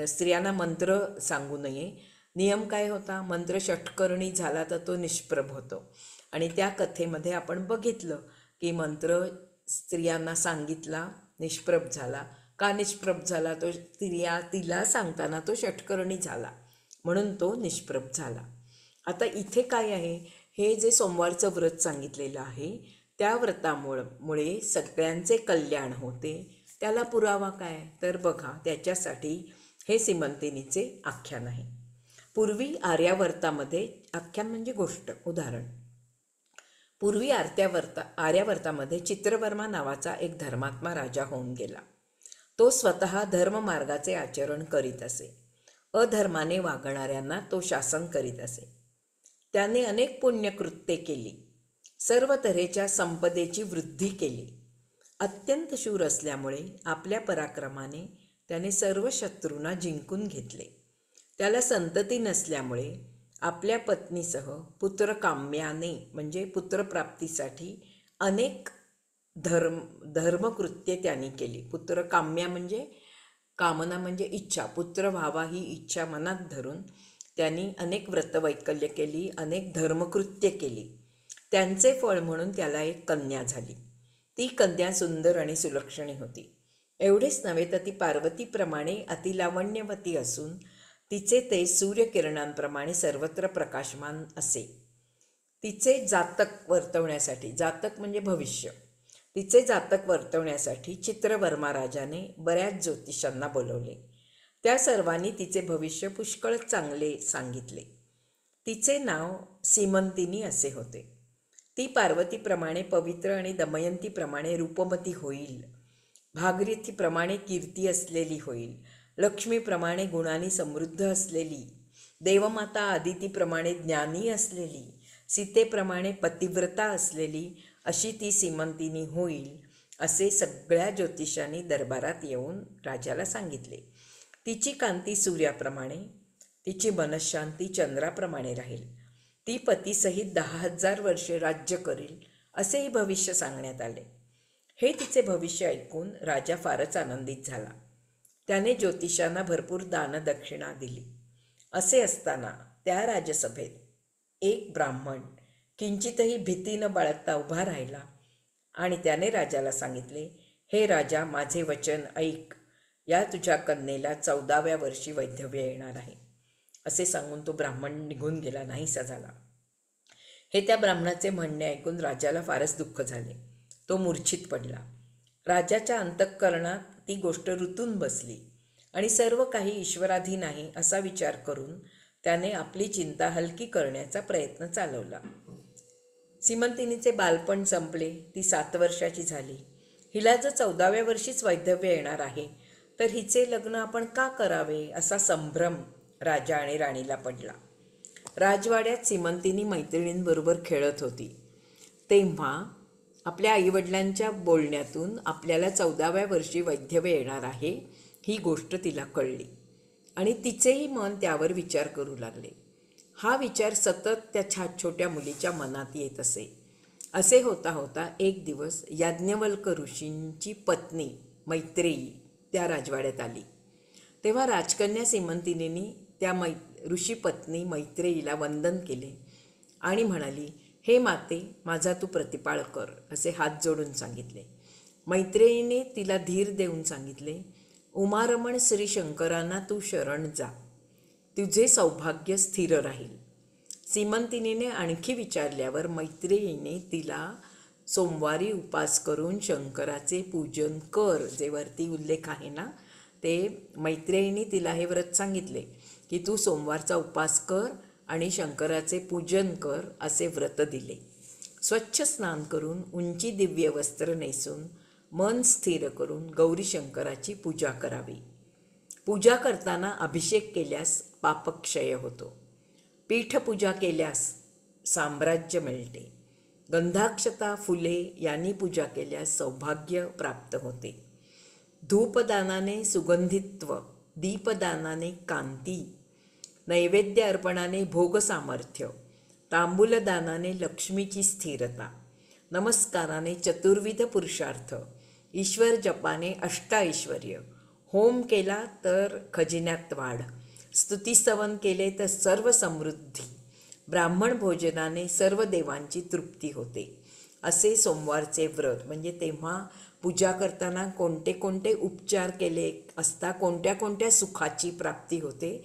स्त्रियांना मंत्र सांगू नये. नियम काय होता, मंत्र षटकर्णी झाला तर तो निष्प्रभ होतो. आणि त्या कथेमध्ये आपण बघितलं की मंत्र स्त्रियांना सांगितला, निष्प्रभ झाला. का निष्प्रभ झाला, तो तिला सांगताना तो षटकर्णी झाला, म्हणून तो निष्प्रभ झाला. आता इथे काय आहे, हे जे सोमवारचं व्रत सांगितलेलं आहे त्या व्रतामुळे सगळ्यांचे कल्याण होते. त्याला पुरावा काय, तर बघा त्याच्यासाठी हे सीमंतिनीचे आख्यान आहे. पूर्वी आर्यावर्तामध्ये, आख्यान म्हणजे गोष्ट, उदाहरण, पूर्वी आर्यावर्तामध्ये चित्रवर्मा नावाचा एक धर्मात्मा राजा होऊन गेला. तो स्वतः धर्ममार्गाचे आचरण करीत असे. अधर्माने वागणाऱ्यांना तो शासन करीत असे. त्याने अनेक पुण्यकृत्ये केली. सर्व तऱ्हेच्या संपदेची वृद्धी केली. अत्यंत शूर असल्यामुळे आपल्या पराक्रमाने त्याने सर्व शत्रूंना जिंकून घेतले. त्याला संतती नसल्यामुळे आपल्या पत्नीसह पुत्रकाम्याने म्हणजे पुत्रप्राप्तीसाठी अनेक धर्मकृत्ये त्यांनी केली. पुत्रकाम्या म्हणजे कामना म्हणजे इच्छा, पुत्र व्हावा ही इच्छा मनात धरून त्यांनी अनेक व्रतवैकल्य केली, अनेक धर्मकृत्ये केली. त्यांचे फळ म्हणून त्याला एक कन्या झाली. ती कन्या सुंदर आणि सुलक्षणी होती. एवढेच नव्हे तर ती पार्वतीप्रमाणे अतिलावण्यवती असून तिचे तेज सूर्यकिरणांप्रमाणे सर्वत्र प्रकाशमान असे. तिचे जातक वर्तवण्यासाठी, जातक म्हणजे भविष्य, तिचे जातक वर्तवण्यासाठी चित्रवर्मा राजाने बऱ्याच ज्योतिषांना बोलवले. त्या सर्वांनी तिचे भविष्य पुष्कळ चांगले सांगितले. तिचे नाव सीमंतिनी असे होते. ती पार्वतीप्रमाणे पवित्र आणि दमयंतीप्रमाणे रूपमती होईल. भागीरथीप्रमाणे कीर्ती असलेली होईल. लक्ष्मीप्रमाणे गुणांनी समृद्ध असलेली, देवमाता आदितीप्रमाणे ज्ञानी असलेली, सीतेप्रमाणे पतिव्रता असलेली अशी ती सीमंतिनी होईल असे सगळ्या ज्योतिषांनी दरबारात येऊन राजाला सांगितले. तिची कांती सूर्याप्रमाणे, तिची मनःशांती चंद्राप्रमाणे राहील. ती पतीसहित 10,000 वर्षे राज्य करेल असेही भविष्य सांगण्यात आले. हे तिचे भविष्य ऐकून राजा फारच आनंदित झाला. त्याने ज्योतिषांना भरपूर दानदक्षिणा दिली. असे असताना त्या राजसभेत एक ब्राह्मण किंचितही भीती न बाळगता उभा राहिला आणि त्याने राजाला सांगितले, हे राजा, माझे वचन ऐक. या तुझ्या कन्येला 14व्या वर्षी वैधव्य येणार आहे. असे सांगून तो ब्राह्मण निघून गेला, नाहीसा झाला. हे त्या ब्राह्मणाचे म्हणणे ऐकून राजाला फारच दुःख झाले. तो मूर्छित पडला. राजाच्या अंतःकरणात ती गोष्ट रुतून बसली आणि सर्व काही ईश्वराधीन आहे असा विचार करून त्याने आपली चिंता हलकी करण्याचा प्रयत्न चालवला. सीमंतिनीचे बालपण संपले. ती 7 वर्षाची झाली. हिला जर 14व्या वर्षीच वैधव्य येणार आहे तर हिचे लग्न आपण का करावे असा संभ्रम राजा आणि राणीला पडला. राजवाड्यात सीमंतिनी मैत्रिणींबरोबर खेळत होती. तेव्हा आपल्या आईवडिलांच्या बोलण्यातून आपल्याला 14व्या वर्षी वैधव्य येणार आहे ही गोष्ट तिला कळली आणि तिचेही मन त्यावर विचार करू लागले. हा विचार सतत त्या छोट्या मुलीच्या मनात येत असे. असे होता होता एक दिवस याज्ञवल्क ऋषींची पत्नी मैत्रेयी त्या राजवाड्यात आली. तेव्हा राजकन्या सीमंतिनीने त्या ऋषीपत्नी मैत्रेयीला वंदन केले आणि म्हणाली, हे माते, माझा तू प्रतिपाळ कर, असे हात जोडून सांगितले. मैत्रेयीने तिला धीर देऊन सांगितले, उमारमण श्री शंकरांना तू शरण जा, तुझे सौभाग्य स्थिर राहील. सीमंतिनीने आणखी विचारल्यावर मैत्रेयीने तिला सोमवारी उपास करून शंकराचे पूजन कर, जे वरती उल्लेख आहे ना, ते मैत्रेयीने तिला हे व्रत सांगितले की तू सोमवारचा उपास कर आणि शंकराचे पूजन कर असे व्रत दिले. स्वच्छ स्नान करून उंची दिव्य वस्त्र नेसून मन स्थिर करून गौरी शंकराची पूजा करावी. पूजा करताना अभिषेक केल्यास पापक्षय होतो. पीठपूजा केल्यास साम्राज्य मिळते. गंधाक्षता, फुले यांनी पूजा केल्यास सौभाग्य प्राप्त होते. धूपदानाने सुगंधित्व, दीपदानाने कांती, नैवेद्य अर्पणाने भोग सामर्थ्य, तांबूलदानाने लक्ष्मीची स्थिरता, नमस्काराने चतुर्विध पुरुषार्थ, ईश्वर जपाने अष्टाऐश्वर्य, होम केला तर खजिन्यात वाढ, स्तुतिस्तवन केले तर सर्व समृद्धी, ब्राह्मण भोजनाने सर्व देवांची तृप्ती होते. असे सोमवारचे व्रत म्हणजे तेव्हा पूजा करताना कोणते कोणते उपचार केले असता कोणत्या कोणत्या सुखाची प्राप्ती होते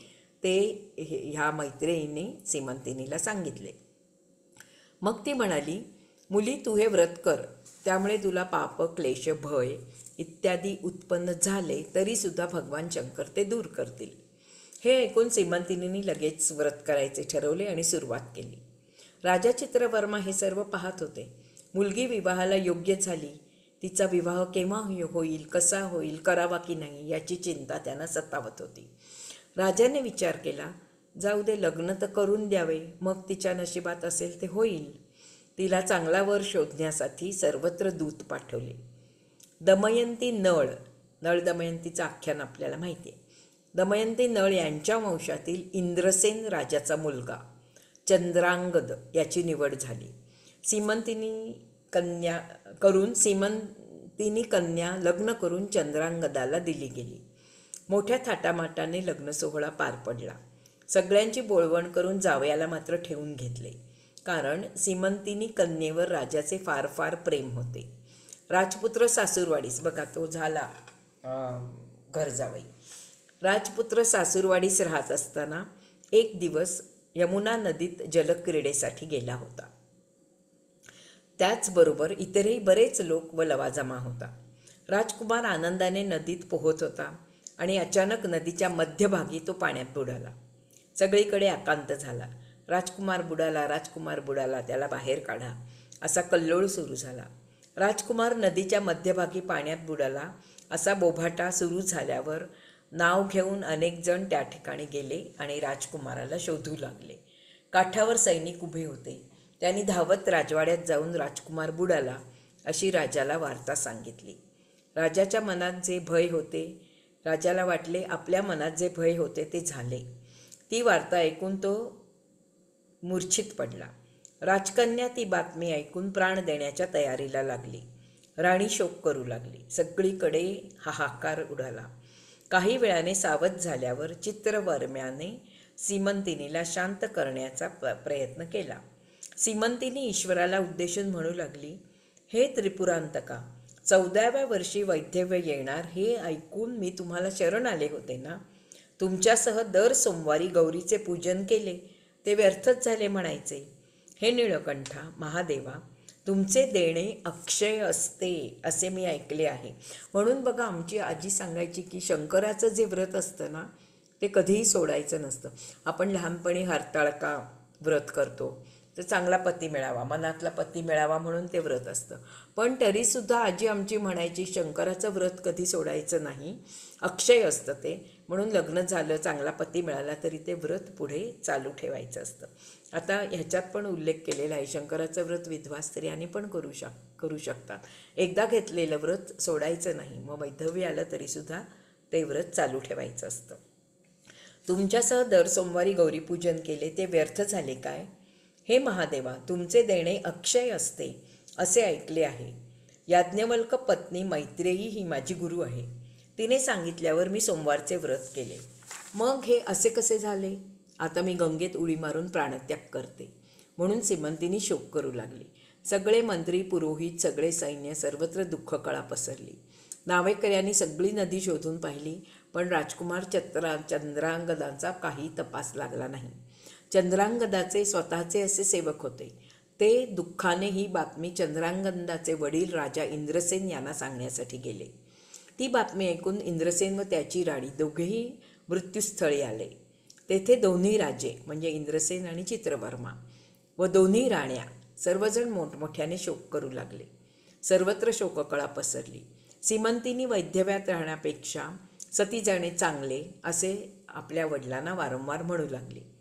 ते ह्या मैत्रिणीने सीमंतिनीला सांगितले. मग ती म्हणाली, मुली, तू हे व्रत कर, त्यामुळे तुला पाप, क्लेश, भय इत्यादी उत्पन्न झाले तरीसुद्धा भगवान शंकर ते दूर करतील. हे ऐकून सीमंतिनीने लगेच व्रत करायचे ठरवले आणि सुरुवात केली. राजा चित्रवर्मा हे सर्व पाहत होते. मुलगी विवाहाला योग्य झाली. तिचा विवाह केव्हा होईल, कसा होईल, करावा की नाही याची चिंता त्यांना सतावत होती. राजाने विचार केला, जाऊ दे, लग्न तर करून द्यावे, मग तिच्या नशिबात असेल ते होईल. तिला चांगला वर शोधण्यासाठी सर्वत्र दूत पाठवले. दमयंती नळ, नळ दमयंतीचं आख्यान आपल्याला माहिती आहे. दमयंती नळ यांच्या वंशातील इंद्रसेन राजाचा मुलगा चंद्रांगद याची निवड झाली. सीमंतिनी कन्या लग्न करून चंद्रांगदाला दिली गेली. मोठ्या थाटामाटाने लग्न सोहळा पार पडला. सगळ्यांची बोळवण करून जावयाला मात्र ठेवून घेतले, कारण सीमंतिनी कन्येवर राजाचे फार फार प्रेम होते. राजपुत्र सासूरवाडीस, बघा तो झाला घर जावई. राजपुत्र सासूरवाडीस राहत असताना एक दिवस यमुना नदीत जलक्रीडेसाठी गेला होता. त्याचबरोबर इतरही बरेच लोक व लवाजमा होता. राजकुमार आनंदाने नदीत पोहत होता आणि अचानक नदीच्या मध्यभागी तो पाण्यात बुडाला. सगळीकडे आकांत झाला. राजकुमार बुडाला, राजकुमार बुडाला, त्याला बाहेर काढा, असा कल्लोळ सुरू झाला. राजकुमार नदीच्या मध्यभागी पाण्यात बुडाला असा बोभाटा सुरू झाल्यावर नाव घेऊन अनेक जण त्या ठिकाणी गेले आणि राजकुमाराला शोधू लागले. काठावर सैनिक उभे होते. त्यांनी धावत राजवाड्यात जाऊन राजकुमार बुडाला अशी राजाला वार्ता सांगितली. राजाच्या मनात जे भय होते, राजाला वाटले आपल्या मनात जे भय होते ते झाले. ती वार्ता ऐकून तो मूर्छित पडला. राजकन्या ती बातमी ऐकून प्राण देण्याच्या तयारीला लागली. राणी शोक करू लागली. सगळीकडे हाहाकार उडाला. काही वेळाने सावध झाल्यावर चित्रवर्म्याने सीमंतिनीला शांत करण्याचा प्रयत्न केला. सीमंतिनी ईश्वराला उद्देशून म्हणू लागली, हे त्रिपुरांतका, 14व्या वर्षी वैधव्य येणार हे ऐकून मी तुम्हाला शरण आले होते ना. तुमच्यासह दर सोमवारी गौरीचे पूजन केले ते व्यर्थच झाले म्हणायचे. हे निळकंठा, महादेवा, तुमचे देणे अक्षय असते असे मी ऐकले आहे. म्हणून बघा, आमची आजी सांगायची की शंकराचं जे व्रत असतं ना ते कधीही सोडायचं नसतं. आपण लहानपणी हरताळका व्रत करतो तर चांगला पती मिळावा, मनातला पती मिळावा म्हणून ते व्रत असतं. पण तरीसुद्धा आजी आमची म्हणायची शंकराचं व्रत कधी सोडायचं नाही, अक्षय असतं ते. म्हणून लग्न झालं, चांगला पती मिळाला तरी ते व्रत पुढे चालू ठेवायचं असतं. आता ह्याच्यात पण उल्लेख केलेला आहे, शंकराचं व्रत विधवा स्त्रियांनी पण करू शकतात. एकदा घेतलेलं व्रत सोडायचं नाही, मग वैधव्य आलं तरीसुद्धा ते व्रत चालू ठेवायचं असतं. तुमच्यासह दर सोमवारी गौरीपूजन केले ते व्यर्थ झाले काय? हे महादेवा, तुमचे देणे अक्षय असते असे ऐकले आहे. याज्ञवल्क पत्नी मैत्रेयी ही माझी गुरु आहे. तिने सांगितल्यावर मी सोमवारचे व्रत केले. मग हे असे कसे झाले? आता मी गंगेत उडी मारून प्राणत्याग करते. म्हणून सीमंतिनी शोक करू लागली. सगळे मंत्री, पुरोहित, सगळे सैन्य, सर्वत्र दुःखकळा पसरली. नावेकऱ्यांनी सगळी नदी शोधून पाहिली, पण राजकुमार चंद्रांगदांचा काही तपास लागला नाही. चंद्रांगदाचे स्वतःचे असे सेवक होते. ते दुःखाने ही बातमी चंद्रांगदाचे वडील राजा इंद्रसेन यांना सांगण्यासाठी गेले. ती बातमी ऐकून इंद्रसेन व त्याची राणी दोघेही मृत्यूस्थळी आले. तेथे दोन्ही राजे म्हणजे इंद्रसेन आणि चित्रवर्मा व दोन्ही राण्या सर्वजण मोठमोठ्याने शोक करू लागले. सर्वत्र शोककळा पसरली. सीमंतिनी वैधव्यात राहण्यापेक्षा सती जाणे चांगले असे आपल्या वडिलांना वारंवार म्हणू लागले.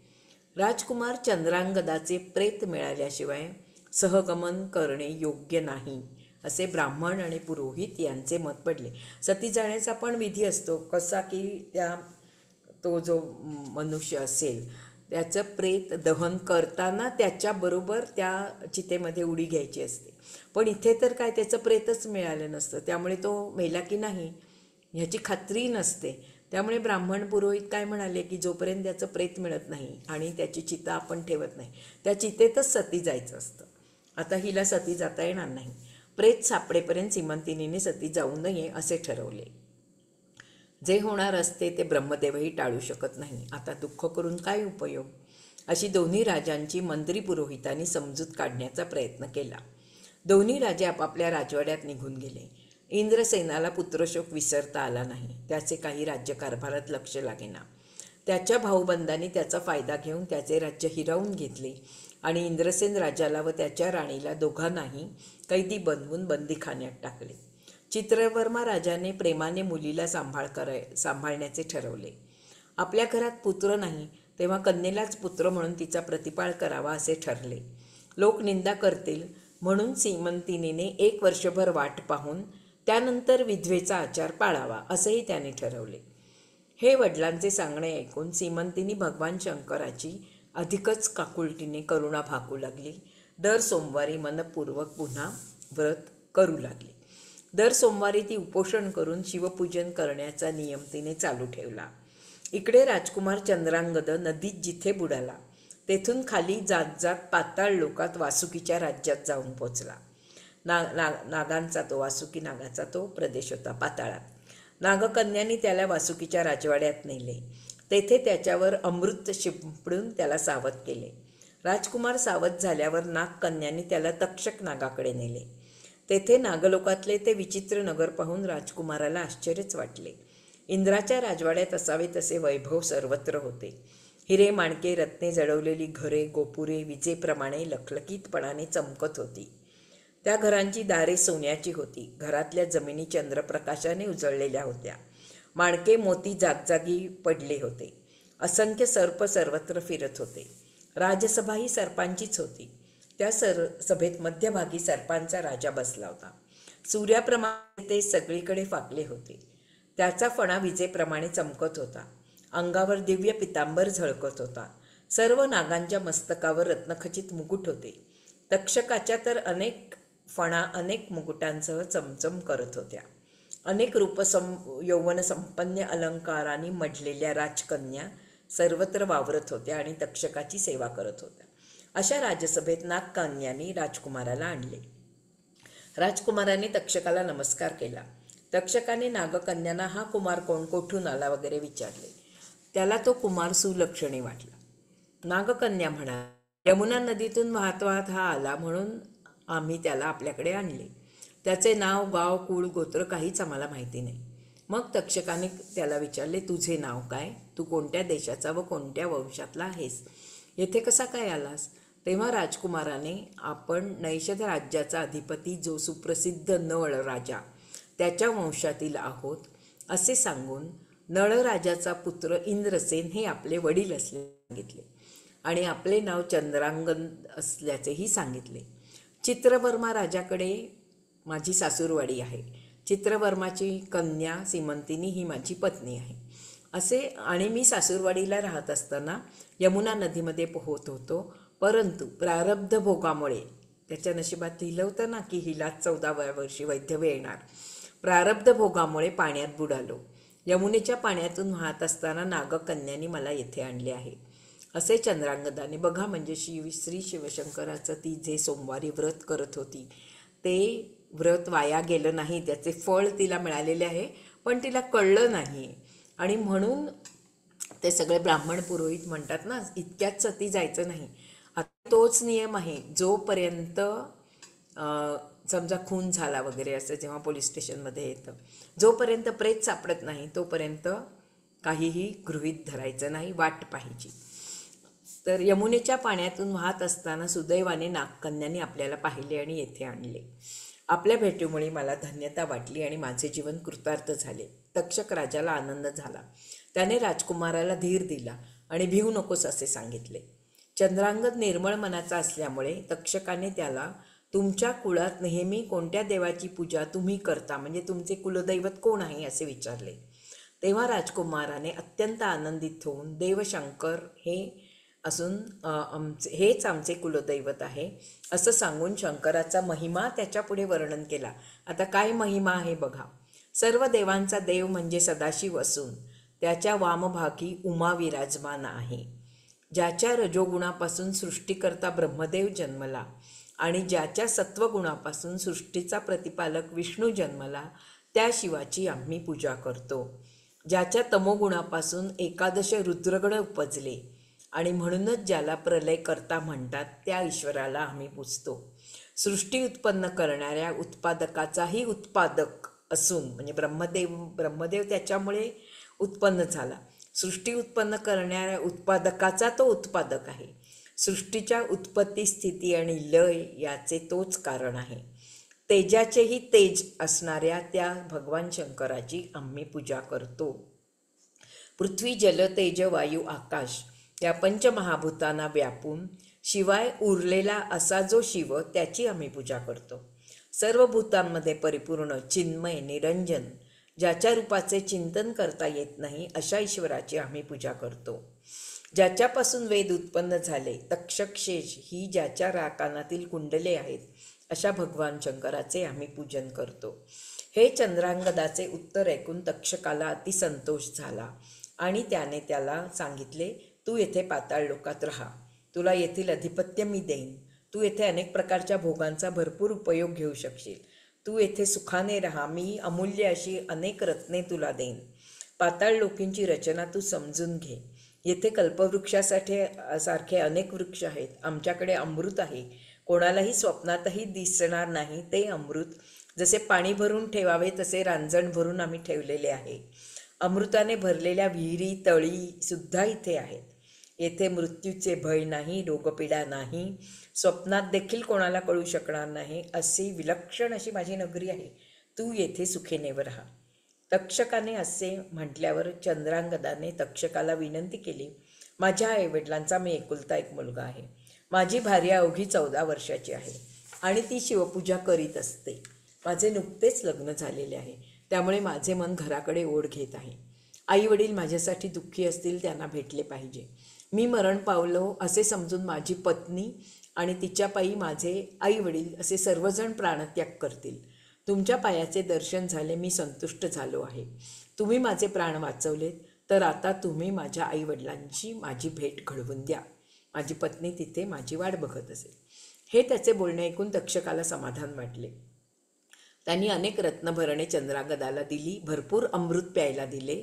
राजकुमार चंद्रांगदाचे प्रेत मिळाल्याशिवाय सहगमन करणे योग्य नाही असे ब्राह्मण आणि पुरोहित यांचे मत पडले. सती जाण्याचा पण विधी असतो कसा की तो जो मनुष्य असेल त्याचं प्रेत दहन करताना त्याच्याबरोबर त्या चितेमध्ये उडी घ्यायची असते. पण इथे तर काय त्याचं प्रेतच मिळालं नसतं, त्यामुळे तो मेला की नाही ह्याची खात्री नसते. त्यामुळे ब्राह्मण पुरोहित काय म्हणाले की जोपर्यंत त्याचं प्रेत मिळत नाही आणि त्याची चिता आपण ठेवत नाही त्या चितेतच सती जायचं असतं. आता हिला सती जाता येणार नाही. प्रेत सापडेपर्यंत सीमंतिनीने सती जाऊ नये असे ठरवले. जे होणार असते ते ब्रह्मदेवही टाळू शकत नाही. आता दुःख करून काय उपयोग? अशी दोन्ही राजांची मंत्री पुरोहितांनी समजूत काढण्याचा प्रयत्न केला. दोन्ही राजे आपापल्या राजवाड्यात निघून गेले. इंद्रसेनाला पुत्रशोक विसरता आला नाही. त्याचे काही राज्यकारभारात लक्ष लागेना. त्याच्या भाऊबंदांनी त्याचा फायदा घेऊन त्याचे राज्य हिरावून घेतले आणि इंद्रसेन राजाला व त्याच्या राणीला दोघांनाही कैदी बनवून बंदीखान्यात टाकले. चित्रवर्मा राजाने प्रेमाने मुलीला सांभाळण्याचे ठरवले. आपल्या घरात पुत्र नाही तेव्हा कन्येलाच पुत्र म्हणून तिचा प्रतिपाळ करावा असे ठरले. लोक निंदा करतील म्हणून सीमंतिनीने 1 वर्षभर वाट पाहून त्यानंतर विधवेचा आचार पाळावा असेही त्याने ठरवले. हे वडिलांचे सांगणे ऐकून सीमंतिनी भगवान शंकराची अधिकच काकुळतीने करुणा भागू लागली. दर सोमवारी मनपूर्वक पुन्हा व्रत करू लागली. दर सोमवारी ती उपोषण करून शिवपूजन करण्याचा नियम तिने चालू ठेवला. इकडे राजकुमार चंद्रांगद नदीत जिथे बुडाला तेथून खाली जात जात पाताळ लोकात वासुकीच्या राज्यात जाऊन पोचला. नागांचा तो वासुकी नागाचा तो प्रदेश होता पाताळात. नागकन्यांनी त्याला वासुकीच्या राजवाड्यात नेले. तेथे त्याच्यावर अमृत शिंपडून त्याला सावध केले. राजकुमार सावध झाल्यावर नागकन्यांनी त्याला तक्षक नागाकडे नेले. तेथे नागलोकातले ते विचित्र नगर पाहून राजकुमाराला आश्चर्यच वाटले. इंद्राच्या राजवाड्यात असावे तसे वैभव सर्वत्र होते. हिरे माणके रत्ने जडवलेली घरे गोपुरे विजेप्रमाणे लखलखीतपणाने चमकत होती. त्या घरांची दारे सोन्याची होती. घरातल्या जमिनी चंद्रप्रकाशाने उजळलेल्या होत्या. माणके मोती जागजागी पडले होते. असंख्य सर्प सर्वत्र फिरत होते. राजसभा ही सर्पांचीच होती. त्या सभेत मध्यभागी सर्पांचा राजा बसला होता. सूर्याप्रमाणे ते सगळीकडे फाकले होते. त्याचा फणा विजेप्रमाणे चमकत होता. अंगावर दिव्य पितांबर झळकत होता. सर्व नागांच्या मस्तकावर रत्नखचित मुकुट होते. तक्षकाच्या तर अनेक फणा अनेक मुकुटांसह चमचम करत होत्या. अनेक यौवनसंपन्न अलंकारांनी मढलेल्या राजकन्या सर्वत्र वावरत होत्या आणि तक्षकाची सेवा करत होत्या. अशा राजसभेत नागकन्यांनी राजकुमाराला आणले. राजकुमाराने तक्षकाला नमस्कार केला. तक्षकाने नागकन्यांना हा कुमार कोण, कोठून आला वगैरे विचारले. त्याला तो कुमार सुलक्षणी वाटला. नागकन्या म्हणाल्या, यमुना नदीतून वाहत वाहत हा आला म्हणून आम्ही त्याला आपल्याकडे आणले. त्याचे नाव गाव कुळ गोत्र काहीच आम्हाला माहिती नाही. मग तक्षकाने त्याला विचारले, तुझे नाव काय, तू कोणत्या देशाचा व कोणत्या वंशातला आहेस, येथे कसा काय आलास. तेव्हा राजकुमाराने आपण नैषध राज्याचा अधिपती जो सुप्रसिद्ध नळ राजा त्याच्या वंशातील आहोत असे सांगून नळराजाचा पुत्र इंद्रसेन हे आपले वडील असल्याचे सांगितले आणि आपले नाव चंद्रांगद असल्याचेही सांगितले. चित्रवर्मा राजाकडे माझी सासूरवाडी आहे. चित्रवर्माची कन्या सीमंतिनी ही माझी पत्नी आहे असे, आणि मी सासूरवाडीला राहत असताना यमुना नदीमध्ये पोहत होतो, परंतु प्रारब्ध भोगामुळे त्याच्या नशिबात लिहिलं होतं ना की हिला 14व्या वर्षी वैधव्य येणार. प्रारब्ध भोगामुळे पाण्यात बुडालो. यमुनेच्या पाण्यातून वाहत असताना नागकन्यांनी मला येथे आणले आहे असे चंद्रांगदाने. बघा, म्हणजे श्री शिवशंकराचं ती जे सोमवारी व्रत करत होती ते व्रत वाया गेलं नाही, त्याचे फळ तिला मिळालेले आहे, पण तिला कळलं नाही. आणि म्हणून ते सगळे ब्राह्मण पुरोहित म्हणतात ना, इतक्यात सती जायचं नाही. आता तोच नियम आहे, जोपर्यंत समजा खून झाला वगैरे असं जेव्हा पोलीस स्टेशनमध्ये येतं, जोपर्यंत प्रेत सापडत नाही तोपर्यंत काहीही गृहीत धरायचं नाही, वाट पाहिजे. तर यमुनेच्या पाण्यातून वाहत असताना सुदैवाने नागकन्यांनी आपल्याला पाहिले आणि येथे आणले. आपल्या भेटीमुळे मला धन्यता वाटली आणि माझे जीवन कृतार्थ झाले. तक्षक राजाला आनंद झाला. त्याने राजकुमाराला धीर दिला आणि भिवू नकोस असे सांगितले. चंद्रांगद निर्मळ मनाचा असल्यामुळे तक्षकाने त्याला तुमच्या कुळात नेहमी कोणत्या देवाची पूजा तुम्ही करता, म्हणजे तुमचे कुलदैवत कोण आहे असे विचारले. तेव्हा राजकुमाराने अत्यंत आनंदित होऊन देवशंकर हेच आमचे कुलदैवत आहे असं सांगून शंकराचा महिमा त्याच्यापुढे वर्णन केला. आता काय महिमा आहे बघा. सर्व देवांचा देव म्हणजे सदाशिव असून त्याच्या वामभागी उमा विराजमान आहे. ज्याच्या रजोगुणापासून सृष्टीकर्ता ब्रह्मदेव जन्मला आणि ज्याच्या सत्वगुणापासून सृष्टीचा प्रतिपालक विष्णू जन्मला त्या शिवाची आम्ही पूजा करतो. ज्याच्या तमोगुणापासून एकादश रुद्रगण उपजले आणि म्हणूनच ज्याला प्रलयकर्ता म्हणतात त्या ईश्वराला आम्ही पूजतो. सृष्टी उत्पन्न करणाऱ्या उत्पादकाचाही उत्पादक असून, म्हणजे ब्रह्मदेव त्याच्यामुळे उत्पन्न झाला. सृष्टी उत्पन्न करणाऱ्या उत्पादकाचा तो उत्पादक आहे. सृष्टीच्या उत्पत्ती, स्थिती आणि लय याचे तोच कारण आहे. तेजाचेही तेज असणाऱ्या त्या भगवान शंकराची आम्ही पूजा करतो. पृथ्वी, जल, तेज, वायू, आकाश या पंचमहाभूतांना व्यापून शिवाय उरलेला असा जो शिव, त्याची आम्ही पूजा करतो. सर्व भूतांमध्ये परिपूर्ण, चिन्मय, निरंजन, ज्याच्या रूपाचे चिंतन करता येत नाही अशा ईश्वराची आम्ही पूजा करतो. ज्याच्यापासून वेद उत्पन्न झाले, तक्षक, शेष ही ज्याच्या कानातील कुंडले आहेत अशा भगवान शंकराचे आम्ही पूजन करतो. हे चंद्रांगदाचे उत्तर ऐकून तक्षकाला अतिसंतोष झाला आणि त्याने त्याला सांगितले, तू येथे पाताळ लोकात राहा. तुला येथील अधिपत्य मी देईन. तू येथे अनेक प्रकारच्या भोगांचा भरपूर उपयोग घेऊ शकशील. तू येथे सुखाने राहा. मी अमूल्य अशी अनेक रत्ने तुला देईन. पाताळ लोकींची रचना तू समजून घे. येथे कल्पवृक्षासाठी सारखे अनेक वृक्ष आहेत. आमच्याकडे अमृत आहे. कोणालाही स्वप्नातही दिसणार नाही ते अमृत. जसे पाणी भरून ठेवावे तसे रांजण भरून आम्ही ठेवलेले आहे. अमृताने भरलेल्या विहिरी, तळी सुद्धा इथे आहेत. येथे मृत्यूचे भय नाही, रोगपीडा नाही, स्वप्नात देखील कोणाला कळू शकणार नाही. अशी विलक्षण अशी माझी नगरी आहे. तू येथे सुखेने राहा. तक्षकाने असे म्हटल्यावर चंद्रांगदाने तक्षकाला विनंती केली, माझ्या आईवडिलांचा मी एकुलता एक मुलगा आहे. माझी भार्या अवघी 14 वर्षाची आहे आणि ती शिवपूजा करीत असते. माझे नुकतेच लग्न झालेले आहे, त्यामुळे माझे मन घराकडे ओढ घेत आहे. आई वडील माझ्यासाठी दुःखी असतील, त्यांना भेटले पाहिजे. मी मरण पावलो असे समजून माझी पत्नी आणि तिच्या पायी माझे आई वडील असे सर्वजण प्राणत्याग करतील. तुमच्या पायाचे दर्शन झाले, मी संतुष्ट झालो आहे. तुम्ही माझे प्राण वाचवलेत, तर आता तुम्ही माझ्या आईवडिलांची माझी भेट घडवून द्या. माझी पत्नी तिथे माझी वाट बघत असेल. हे त्याचे बोलणे ऐकून तक्षकाला समाधान वाटले. त्यांनी अनेक रत्नभरणे चंद्रांगदाला दिली, भरपूर अमृत प्यायला दिले.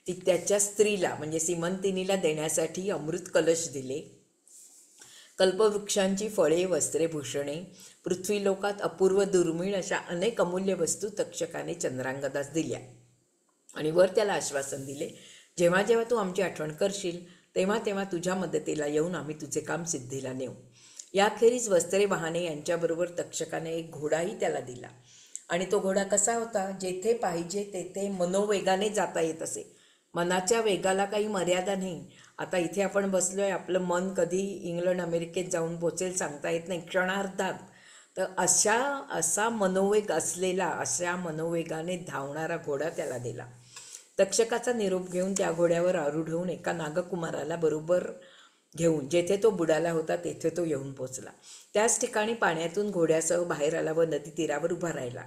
ती त्याच्या स्त्रीला म्हणजे सीमंतिनीला देण्यासाठी अमृत कलश दिले. कल्पवृक्षांची फळे, वस्त्रे, भूषणे, पृथ्वीलोकात अपूर्व दुर्मिळ अशा अनेक अमूल्य वस्तू तक्षकाने चंद्रांगदास दिल्या आणि वर त्याला आश्वासन दिले, जेव्हा जेव्हा तू आमची आठवण करशील तेव्हा तेव्हा तुझ्या मदतीला येऊन आम्ही तुझे काम सिद्धीला नेऊ. याखेरीज वस्त्रे, वाहने यांच्याबरोबर तक्षकाने एक घोडाही त्याला दिला आणि तो घोडा कसा होता, जेथे पाहिजे तेथे मनोवेगाने जाता येत असे. मनाच्या वेगाला काही मर्यादा नाही. आता इथे आपण बसलो आहे, आपलं मन कधी इंग्लंड अमेरिकेत जाऊन पोचेल सांगता येत नाही, क्षणार्धात. तर असा मनोवेग असलेला, अशा मनोवेगाने धावणारा घोडा त्याला दिला. तक्षकाचा निरोप घेऊन त्या घोड्यावर आरूढ होऊन एका नागकुमाराला बरोबर घेऊन जेथे तो बुडाला होता तेथे तो येऊन पोचला. त्याच ठिकाणी पाण्यातून घोड्यासह बाहेर आला व नदी तीरावर उभा राहिला.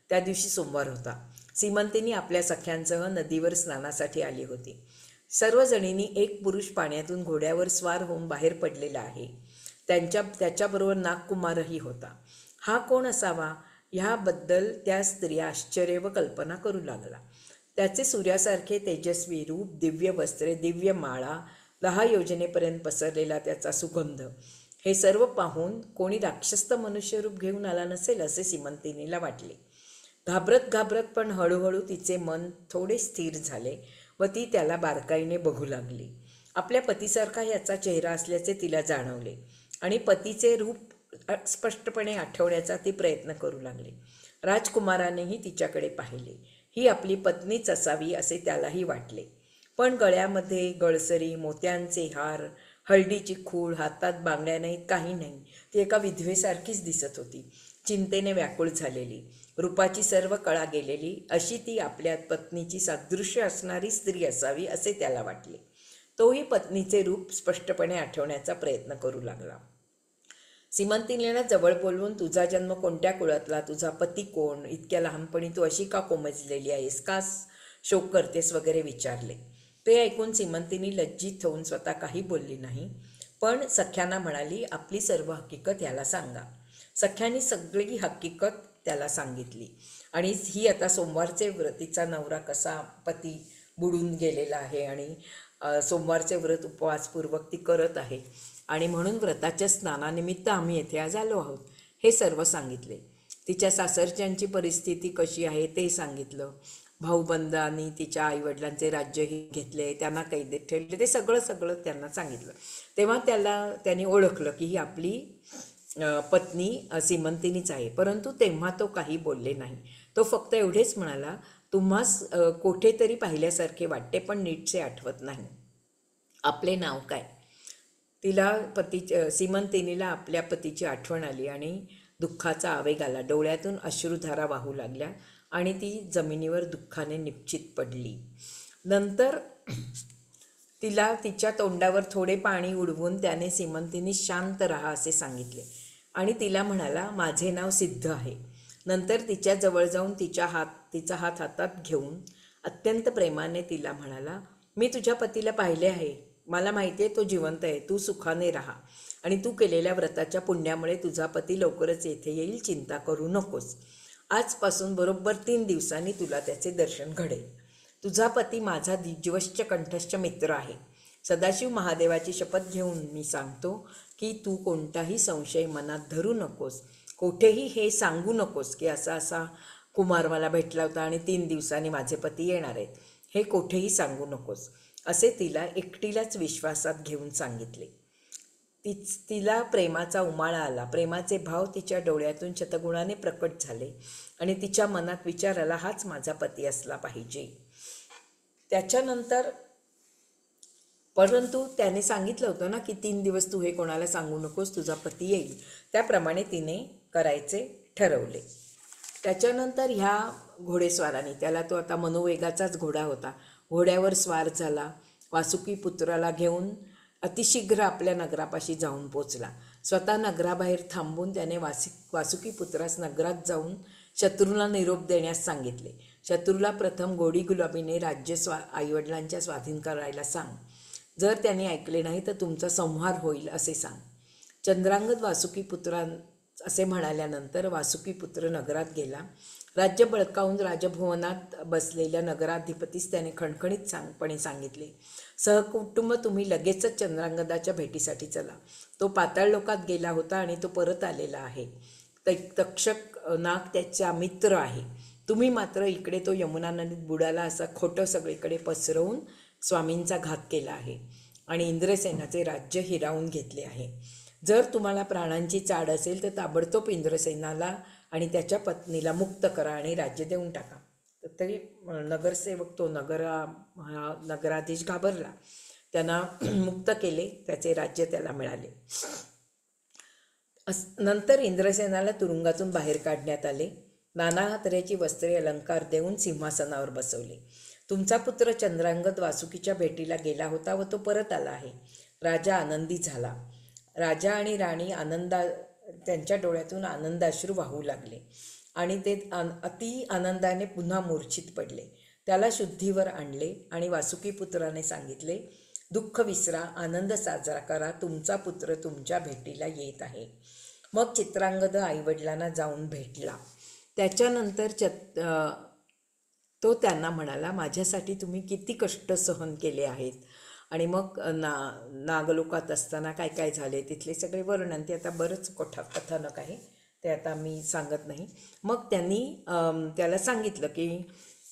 त्या दिवशी सोमवार होता. सीमंतिनी आपल्या सख्यांसह नदीवर स्नानासाठी आली होती. सर्वजणींनी एक पुरुष पाण्यातून घोड्यावर स्वार होऊन बाहेर पडलेला आहे. त्याच्याबरोबर नागकुमारही होता. हा कोण असावा ह्याबद्दल त्या स्त्रिया आश्चर्य व कल्पना करू लागला. त्याचे सूर्यासारखे तेजस्वी रूप, दिव्य वस्त्रे, दिव्य माळा, 10 योजनेपर्यंत पसरलेला त्याचा सुगंध, हे सर्व पाहून कोणी राक्षस मनुष्यरूप घेऊन आला नसेल असे सीमंतिनीला वाटले. घाबरत घाबरत पण हळूहळू तिचे मन थोडे स्थिर झाले व ती त्याला बारकाईने बघू लागली. आपल्या पतीसारखा याचा चेहरा असल्याचे तिला जाणवले आणि पतीचे रूप स्पष्टपणे आठवण्याचा ती प्रयत्न करू लागली. राजकुमारानेही तिच्याकडे पाहिले. ही आपली पत्नीच असावी असे त्यालाही वाटले. पण गळ्यामध्ये गळसरी, मोत्यांचे हार, हळदीची खूळ, हातात बांगड्या नाहीत, काही नाही. ती एका विधवेसारखीच दिसत होती, चिंतेने व्याकुळ झालेली, रूपाची सर्व कळा गेलेली, अशी ती आपल्या पत्नीची सादृश्य असणारी स्त्री असावी असे त्याला वाटले. तोही पत्नीचे रूप स्पष्टपणे आठवण्याचा प्रयत्न करू लागला. सीमंतिनीला जवळ बोलवून, तुझा जन्म कोणत्या कुळातला, तुझा पती कोण, इतक्या लहानपणी तू अशी का कोमजलेली आहेस, का शोक करतेस वगैरे विचारले. ते ऐकून सीमंतिनी लज्जित होऊन स्वतः काही बोलली नाही, पण सख्यांना म्हणाली, आपली सर्व हकीकत याला सांगा. सख्यांनी सगळी हकीकत त्याला सांगितली आणि ही आता सोमवारचे व्रत, तिचा नवरा कसा पती बुडून गेलेला आहे आणि सोमवारचे व्रत उपवासपूर्वक ती करत आहे आणि म्हणून व्रताच्या स्नानानिमित्त आम्ही येथे आज आलो आहोत, हे सर्व सांगितले. तिच्या सासरच्यांची परिस्थिती कशी आहे ते सांगितलं भाऊबंदांनी तिच्या आईवडिलांचे राज्यही घेतले, त्यांना कैदेत ठेवले, ते सगळं सगळं त्यांना सांगितलं. तेव्हा त्यांनी ओळखलं की ही आपली पत्नी सीमंतिनीच आहे. परंतु तेव्हा तो काही बोलले नाही. तो फक्त एवढेच म्हणाला, तुम्हास कोठेतरी पाहिल्यासारखे वाटते पण नीटसे आठवत नाही. आपले नाव काय? तिला सीमंतिनीला आपल्या पतीची आठवण आली आणि दुःखाचा आवेग आला. डोळ्यातून अश्रुधारा वाहू लागल्या आणि ती जमिनीवर दुःखाने निश्चित पडली. नंतर तिला तिच्या तोंडावर थोडे पाणी उडवून त्याने सीमंतिनी शांत राहा असे सांगितले आणि तिला म्हणाला, माझे नाव सिद्ध आहे. नंतर तिच्या जवळ जाऊन तिचा हात हातात घेऊन अत्यंत प्रेमाने तिला म्हणाला, मी तुझ्या पतीला पाहिले आहे, मला माहिती आहे तो जिवंत आहे, तू सुखाने राहा आणि तू केलेल्या व्रताच्या पुण्यामुळे तुझा पती लवकरच येथे येईल, चिंता करू नकोस. आजपासून बरोबर 3 दिवसांनी तुला त्याचे दर्शन घडेल. तुझा पती माझा जीवश्च कंठस्थ मित्र आहे. सदाशिव महादेवाची शपथ घेऊन मी सांगतो की तू कोणताही संशय मनात धरू नकोस, कोठेही हे सांगू नकोस की असा असा कुमार मला भेटला होता आणि 3 दिवसांनी माझे पती येणार आहेत, हे कोठेही सांगू नकोस असे तिला एकटीलाच विश्वासात घेऊन सांगितले. तिला प्रेमाचा उमाळा आला. प्रेमाचे भाव तिच्या डोळ्यातून शतगुणाने प्रकट झाले आणि तिच्या मनात विचार आला, हाच माझा पती असला पाहिजे. त्याच्यानंतर परंतु त्याने सांगितलं होतं ना की 3 दिवस तू हे कोणाला सांगू नकोस, तुझा पती येईल. त्याप्रमाणे तिने करायचे ठरवले. त्याच्यानंतर ह्या घोडेस्वाराने, त्याला तो आता मनोवेगाचाच घोडा होता, घोड्यावर स्वार झाला. वासुकी पुत्राला घेऊन अतिशीघ्र आपल्या नगरापाशी जाऊन पोचला. स्वतः नगराबाहेर थांबून त्याने वासुकी पुत्रास नगरात जाऊन शत्रूला निरोप देण्यास सांगितले. शत्रूला प्रथम गोडी गुलाबीने राज्य आईवडिलांच्या स्वाधीन करायला सांग. जर त्यांनी ऐकले नाही तर तुमचा संहार होईल असे सांग. चंद्रांगद वासुकीपुत्रा असे म्हणाल्यानंतर वासुकीपुत्र नगरात गेला. राज्य बळकावून राजभवनात बसलेल्या नगराधिपतीस त्याने खणखणीत सांगितले, सहकुटुंब तुम्ही लगेचच चंद्रांगदाच्या भेटीसाठी चला. तो पाताळ लोकात गेला होता आणि तो परत आलेला आहे. तक्षक नाग त्याचा मित्र आहे. तुम्ही मात्र इकडे तो यमुना नदीत बुडाला असं खोटं सगळीकडे पसरवून स्वामींचा घात केला आहे आणि इंद्रसेनाचे राज्य हिरावून घेतले आहे. जर तुम्हाला प्राणांची चाड असेल तर ताबडतोब इंद्रसेनाला आणि त्याच्या पत्नीला मुक्त करा आणि राज्य देऊन टाका. तरी नगरसेवक तो नगराधीश घाबरला. त्यांना मुक्त केले, त्याचे राज्य त्याला मिळाले. नंतर इंद्रसेनाला तुरुंगातून बाहेर काढण्यात आले. नाना तऱ्हेची वस्त्रे अलंकार देऊन सिंहासनावर बसवले. तुमचा पुत्र चंद्रांगद वासुकीच्या भेटीला गेला होता व तो परत आला आहे. राजा आनंदी झाला. राजा आणि राणी त्यांच्या डोळ्यातून आनंदाश्रू वाहू लागले आणि ते अति आनंदाने पुन्हा मूर्छित पडले. त्याला शुद्धीवर आणले आणि वासुकीपुत्राने सांगितले, दुःख विसरा, आनंद साजरा करा, तुमचा पुत्र तुमच्या भेटीला येत आहे. मग चित्रांगद आईवडिलांना जाऊन भेटला. त्याच्यानंतर तो त्यांना म्हणाला, माझ्यासाठी तुम्ही किती कष्ट सहन केले आहेत. आणि मग नागलोकात असताना काय काय झाले तिथले सगळे वर्णन, ते आता बरंच कथानक आहे, ते आता मी सांगत नाही. मग त्यांनी त्याला सांगितलं की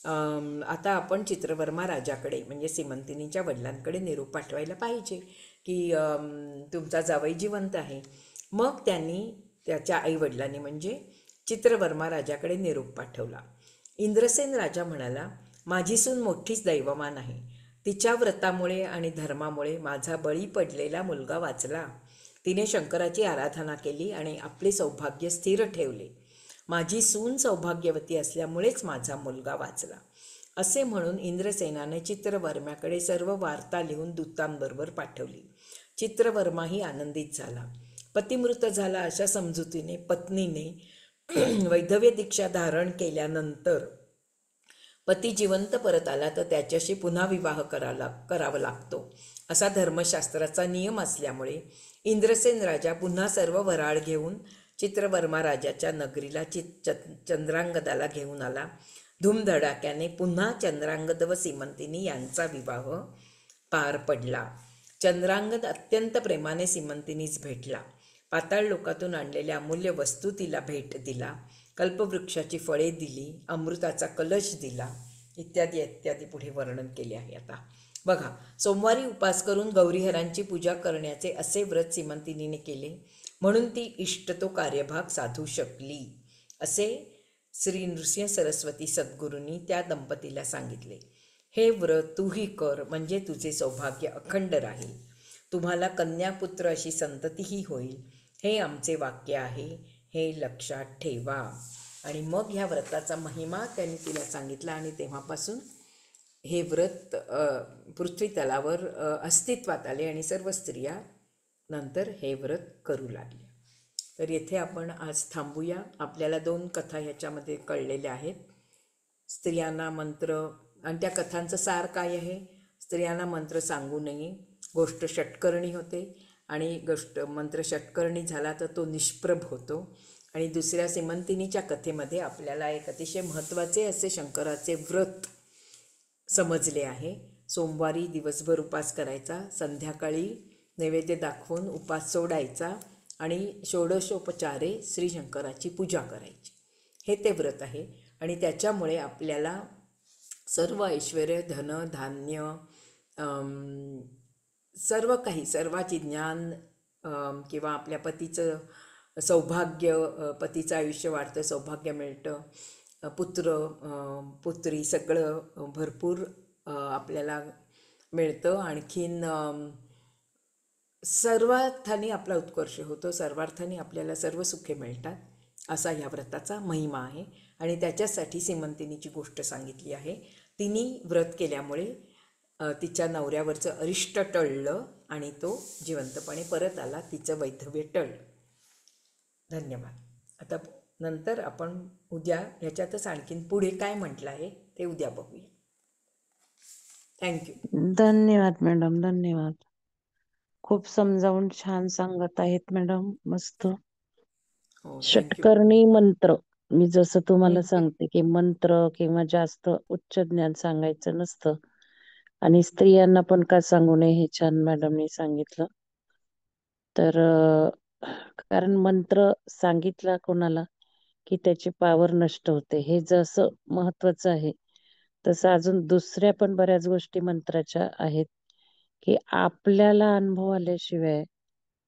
आता आपण चित्रवर्मा राजाकडे म्हणजे सीमंतिनीच्या वडिलांकडे निरोप पाठवायला पाहिजे की तुमचा जावई जिवंत आहे. मग त्यांनी त्याच्या आईवडिलांनी म्हणजे चित्रवर्मा राजाकडे निरोप पाठवला. इंद्रसेन राजा म्हणाला, माझी सून मोठीच दैवमान आहे. तिच्या व्रतामुळे आणि धर्मामुळे माझा बळी पडलेला मुलगा वाचला. तिने शंकराची आराधना केली आणि आपले सौभाग्य स्थिर ठेवले. माझी सून सौभाग्यवती असल्यामुळेच माझा मुलगा वाचला. असे म्हणून इंद्रसेनाने चित्रवर्म्याकडे सर्व वार्ता लिहून दूतांबरोबर पाठवली. चित्रवर्माही आनंदित झाला. पतिमृत झाला अशा समजुतीने पत्नीने वैधव्य दीक्षा धारण केल्यानंतर पती जिवंत परत आला तर त्याच्याशी पुन्हा विवाह करावा लागतो असा धर्मशास्त्राचा नियम असल्यामुळे इंद्रसेन राजा पुन्हा सर्व वऱ्हाड घेऊन चित्रवर्मा राजाच्या नगरीला चंद्रांगदाला घेऊन आला. धूमधडाक्याने पुन्हा चंद्रांगद व सीमंतिनी यांचा विवाह पार पडला. चंद्रांगद अत्यंत प्रेमाने सीमंतिनीस भेटला. पाताळ लोकातून आणलेल्या अमूल्य वस्तू तिला भेट दिला. कल्पवृक्षाची फळे दिली, अमृताचा कलश दिला इत्यादी इत्यादी पुढे वर्णन केले आहे. आता बघा, सोमवारी उपास करून गौरीहरांची पूजा करण्याचे असे व्रत सीमंतिनीने केले, म्हणून ती इष्टतो कार्यभाग साधू शकली, असे श्री नृसिंह सरस्वती सद्गुरूंनी त्या दंपतीला सांगितले. हे व्रत तूही कर, म्हणजे तुझे सौभाग्य अखंड राहील. तुम्हाला कन्यापुत्र अशी संततीही होईल. हे आमचे वाक्य आहे, हे लक्षात ठेवा. आणि मग ह्या व्रताचा महिमा त्यांनी तिला सांगितला आणि तेव्हापासून हे व्रत पृथ्वी तलावर अस्तित्वात आले आणि सर्व स्त्रिया नंतर हे व्रत करू लागल्या. तर येथे आपण आज थांबूया. आपल्याला 2 कथा ह्याच्यामध्ये कळलेल्या आहेत. स्त्रियांना मंत्र, आणि त्या कथांचं सार काय आहे? स्त्रियांना मंत्र सांगू नये, गोष्ट षटकर्णी होते, आणि मंत्र षटकर्णी झाला तर तो निष्प्रभ होतो. आणि दुसऱ्या सीमंतिनीच्या कथेमध्ये आपल्याला एक अतिशय महत्त्वाचे असे शंकराचे व्रत समजले आहे. सोमवारी दिवसभर उपास करायचा, संध्याकाळी नैवेद्य दाखवून उपास सोडायचा आणि षोडशोपचारे श्रीशंकराची पूजा करायची. हे ते व्रत आहे. आणि त्याच्यामुळे आपल्याला सर्व ऐश्वर्य, धन, धान्य, सर्व काही, सर्वाची ज्ञान, किंवा आपल्या पतीचं सौभाग्य, पतीचं आयुष्य वाढतं, सौभाग्य मिळतं, पुत्र पुत्री सगळं भरपूर आपल्याला मिळतं. आणखीन सर्वार्थाने आपला उत्कर्ष होतो, सर्वार्थाने आपल्याला सर्व सुखे मिळतात, असा ह्या व्रताचा महिमा आहे. आणि त्याच्यासाठी सीमंतिनीची गोष्ट सांगितली आहे. तिने व्रत केल्यामुळे तिच्या नवऱ्यावरचं अरिष्ट टळलं आणि तो जिवंतपणे परत आला, तिचं वैधव्य टळलं. धन्यवाद. आता नंतर आपण उद्या ह्याच्यातच आणखीन पुढे काय म्हटलं आहे ते उद्या बघूया. थँक्यू. धन्यवाद मॅडम, धन्यवाद. खूप समजावून छान सांगत आहेत मॅडम, मस्त. हो, थँक्यू. षटकर्णी मंत्र, मी जसं तुम्हाला सांगते की मंत्र किंवा जास्त उच्च ज्ञान सांगायचं नसतं, आणि स्त्रियांना पण का सांगू नये हे छान मॅडमनी सांगितलं. तर कारण मंत्र सांगितला कोणाला की त्याची पावर नष्ट होते, हे जसं महत्वाचं आहे, तसं अजून दुसऱ्या पण बऱ्याच गोष्टी मंत्राच्या आहेत की आपल्याला अनुभव आल्याशिवाय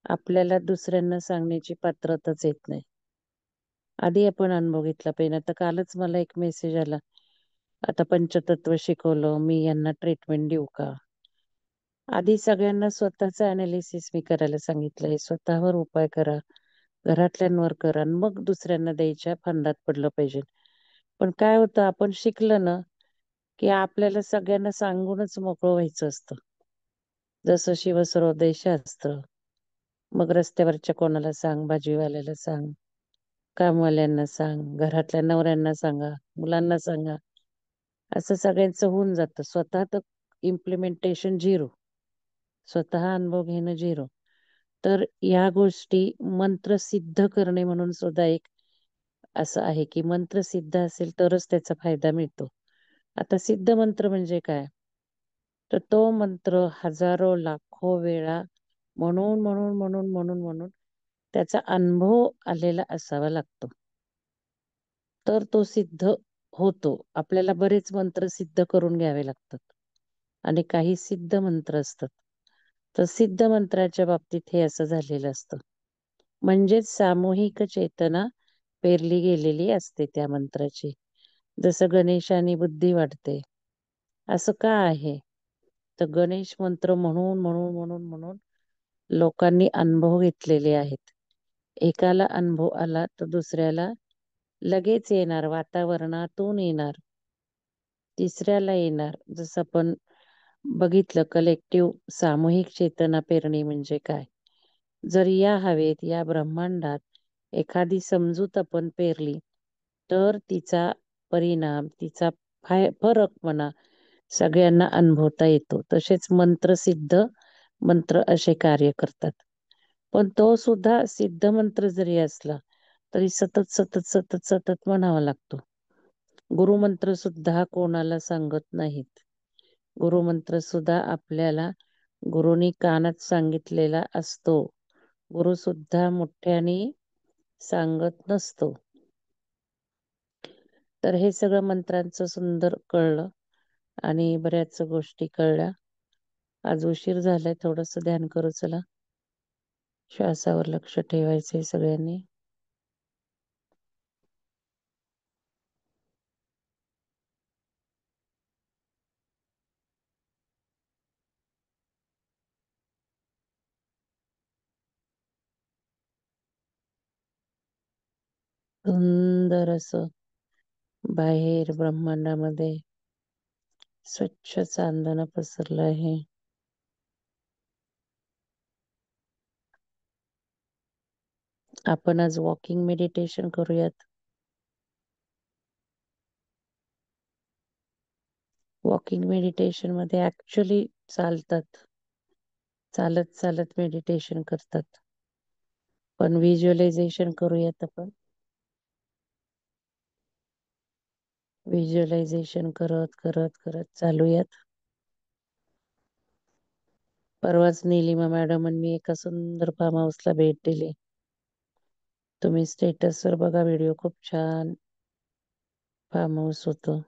आपल्याला दुसऱ्यांना सांगण्याची पात्रताच येत नाही. आधी आपण अनुभव घेतला पाहिजे. आता कालच मला एक मेसेज आला, आता पंचतत्व शिकवलं, मी यांना ट्रीटमेंट देऊ का? आधी सगळ्यांना स्वतःचं अनालिसिस मी करायला सांगितलंय. स्वतःवर उपाय करा, घरातल्यांवर करा, मग दुसऱ्यांना द्यायच्या फंदात पडलं पाहिजे. पण काय होतं, आपण शिकलं ना की आपल्याला सगळ्यांना सांगूनच मोकळं व्हायचं असतं. जसं शिवसरोदय शास्त्र, मग रस्त्यावरच्या कोणाला सांग, भाजीवाल्याला सांग, कामवाल्यांना सांग, घरातल्या नवऱ्यांना सांगा, मुलांना सांगा, असं सगळ्यांचं होऊन जातं. स्वतः तर इम्प्लिमेंटेशन झिरो, स्वतः अनुभव घेणं झिरो. तर या गोष्टी मंत्र सिद्ध करणे म्हणून सुद्धा एक असं आहे की मंत्र सिद्ध असेल तरच त्याचा फायदा मिळतो. आता सिद्ध मंत्र म्हणजे काय? तर तो मंत्र हजारो लाखो वेळा म्हणून म्हणून म्हणून म्हणून म्हणून त्याचा अनुभव आलेला असावा लागतो, तर तो सिद्ध होतो. आपल्याला बरेच मंत्र सिद्ध करून घ्यावे लागतात आणि काही सिद्ध मंत्र असतात. तर सिद्ध मंत्राच्या बाबतीत हे असं झालेलं असतं, म्हणजेच सामूहिक चेतना पेरली गेलेली असते त्या मंत्राची. जसं गणेशाने बुद्धी वाढते, असं का आहे? तर गणेश मंत्र म्हणून म्हणून म्हणून म्हणून लोकांनी अनुभव घेतलेले आहेत. एकाला अनुभव आला तर दुसऱ्याला लगेच येणार, वातावरणातून येणार, तिसऱ्याला येणार. जसं आपण बघितलं, कलेक्टिव्ह सामूहिक चेतना पेरणी म्हणजे काय? जर या हवेत, या ब्रह्मांडात एखादी समजूत आपण पेरली तर तिचा परिणाम, तिचा फरक म्हणा, सगळ्यांना अनुभवता येतो. तसेच मंत्रसिद्ध मंत्र असे कार्य करतात. पण तो सुद्धा सिद्ध मंत्र जरी असला तरी सतत सतत सतत सतत म्हणावा लागतो. गुरुमंत्र सुद्धा कोणाला सांगत नाहीत. गुरुमंत्र सुद्धा आपल्याला गुरुनी कानात सांगितलेला असतो. गुरु सुद्धा मोठ्याने सांगत नसतो. तर हे सगळं मंत्रांचं सुंदर कळलं आणि बऱ्याच गोष्टी कळल्या. आज उशीर झालाय, थोडंसं ध्यान करू चला. श्वासावर लक्ष ठेवायचंय सगळ्यांनी. सुंदर असं बाहेर ब्रह्मांडामध्ये स्वच्छ चांदणं पसरलं आहे. आपण आज वॉकिंग मेडिटेशन करूयात. वॉकिंग मेडिटेशन मध्ये ऍक्च्युली चालतात, चालत चालत मेडिटेशन करतात. पण व्हिज्युअलायझेशन करूयात आपण. व्हिज्युअलायझेशन करत करत करत चालूयात. परवाच नीलिमा मॅडम आणि मी एका सुंदर फार्म हाऊसला भेट दिली. तुम्ही स्टेटसवर बघा व्हिडिओ, खूप छान फार्म हाऊस होतं.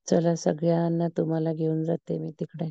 चला सगळ्यांना तुम्हाला घेऊन जाते मी तिकडे.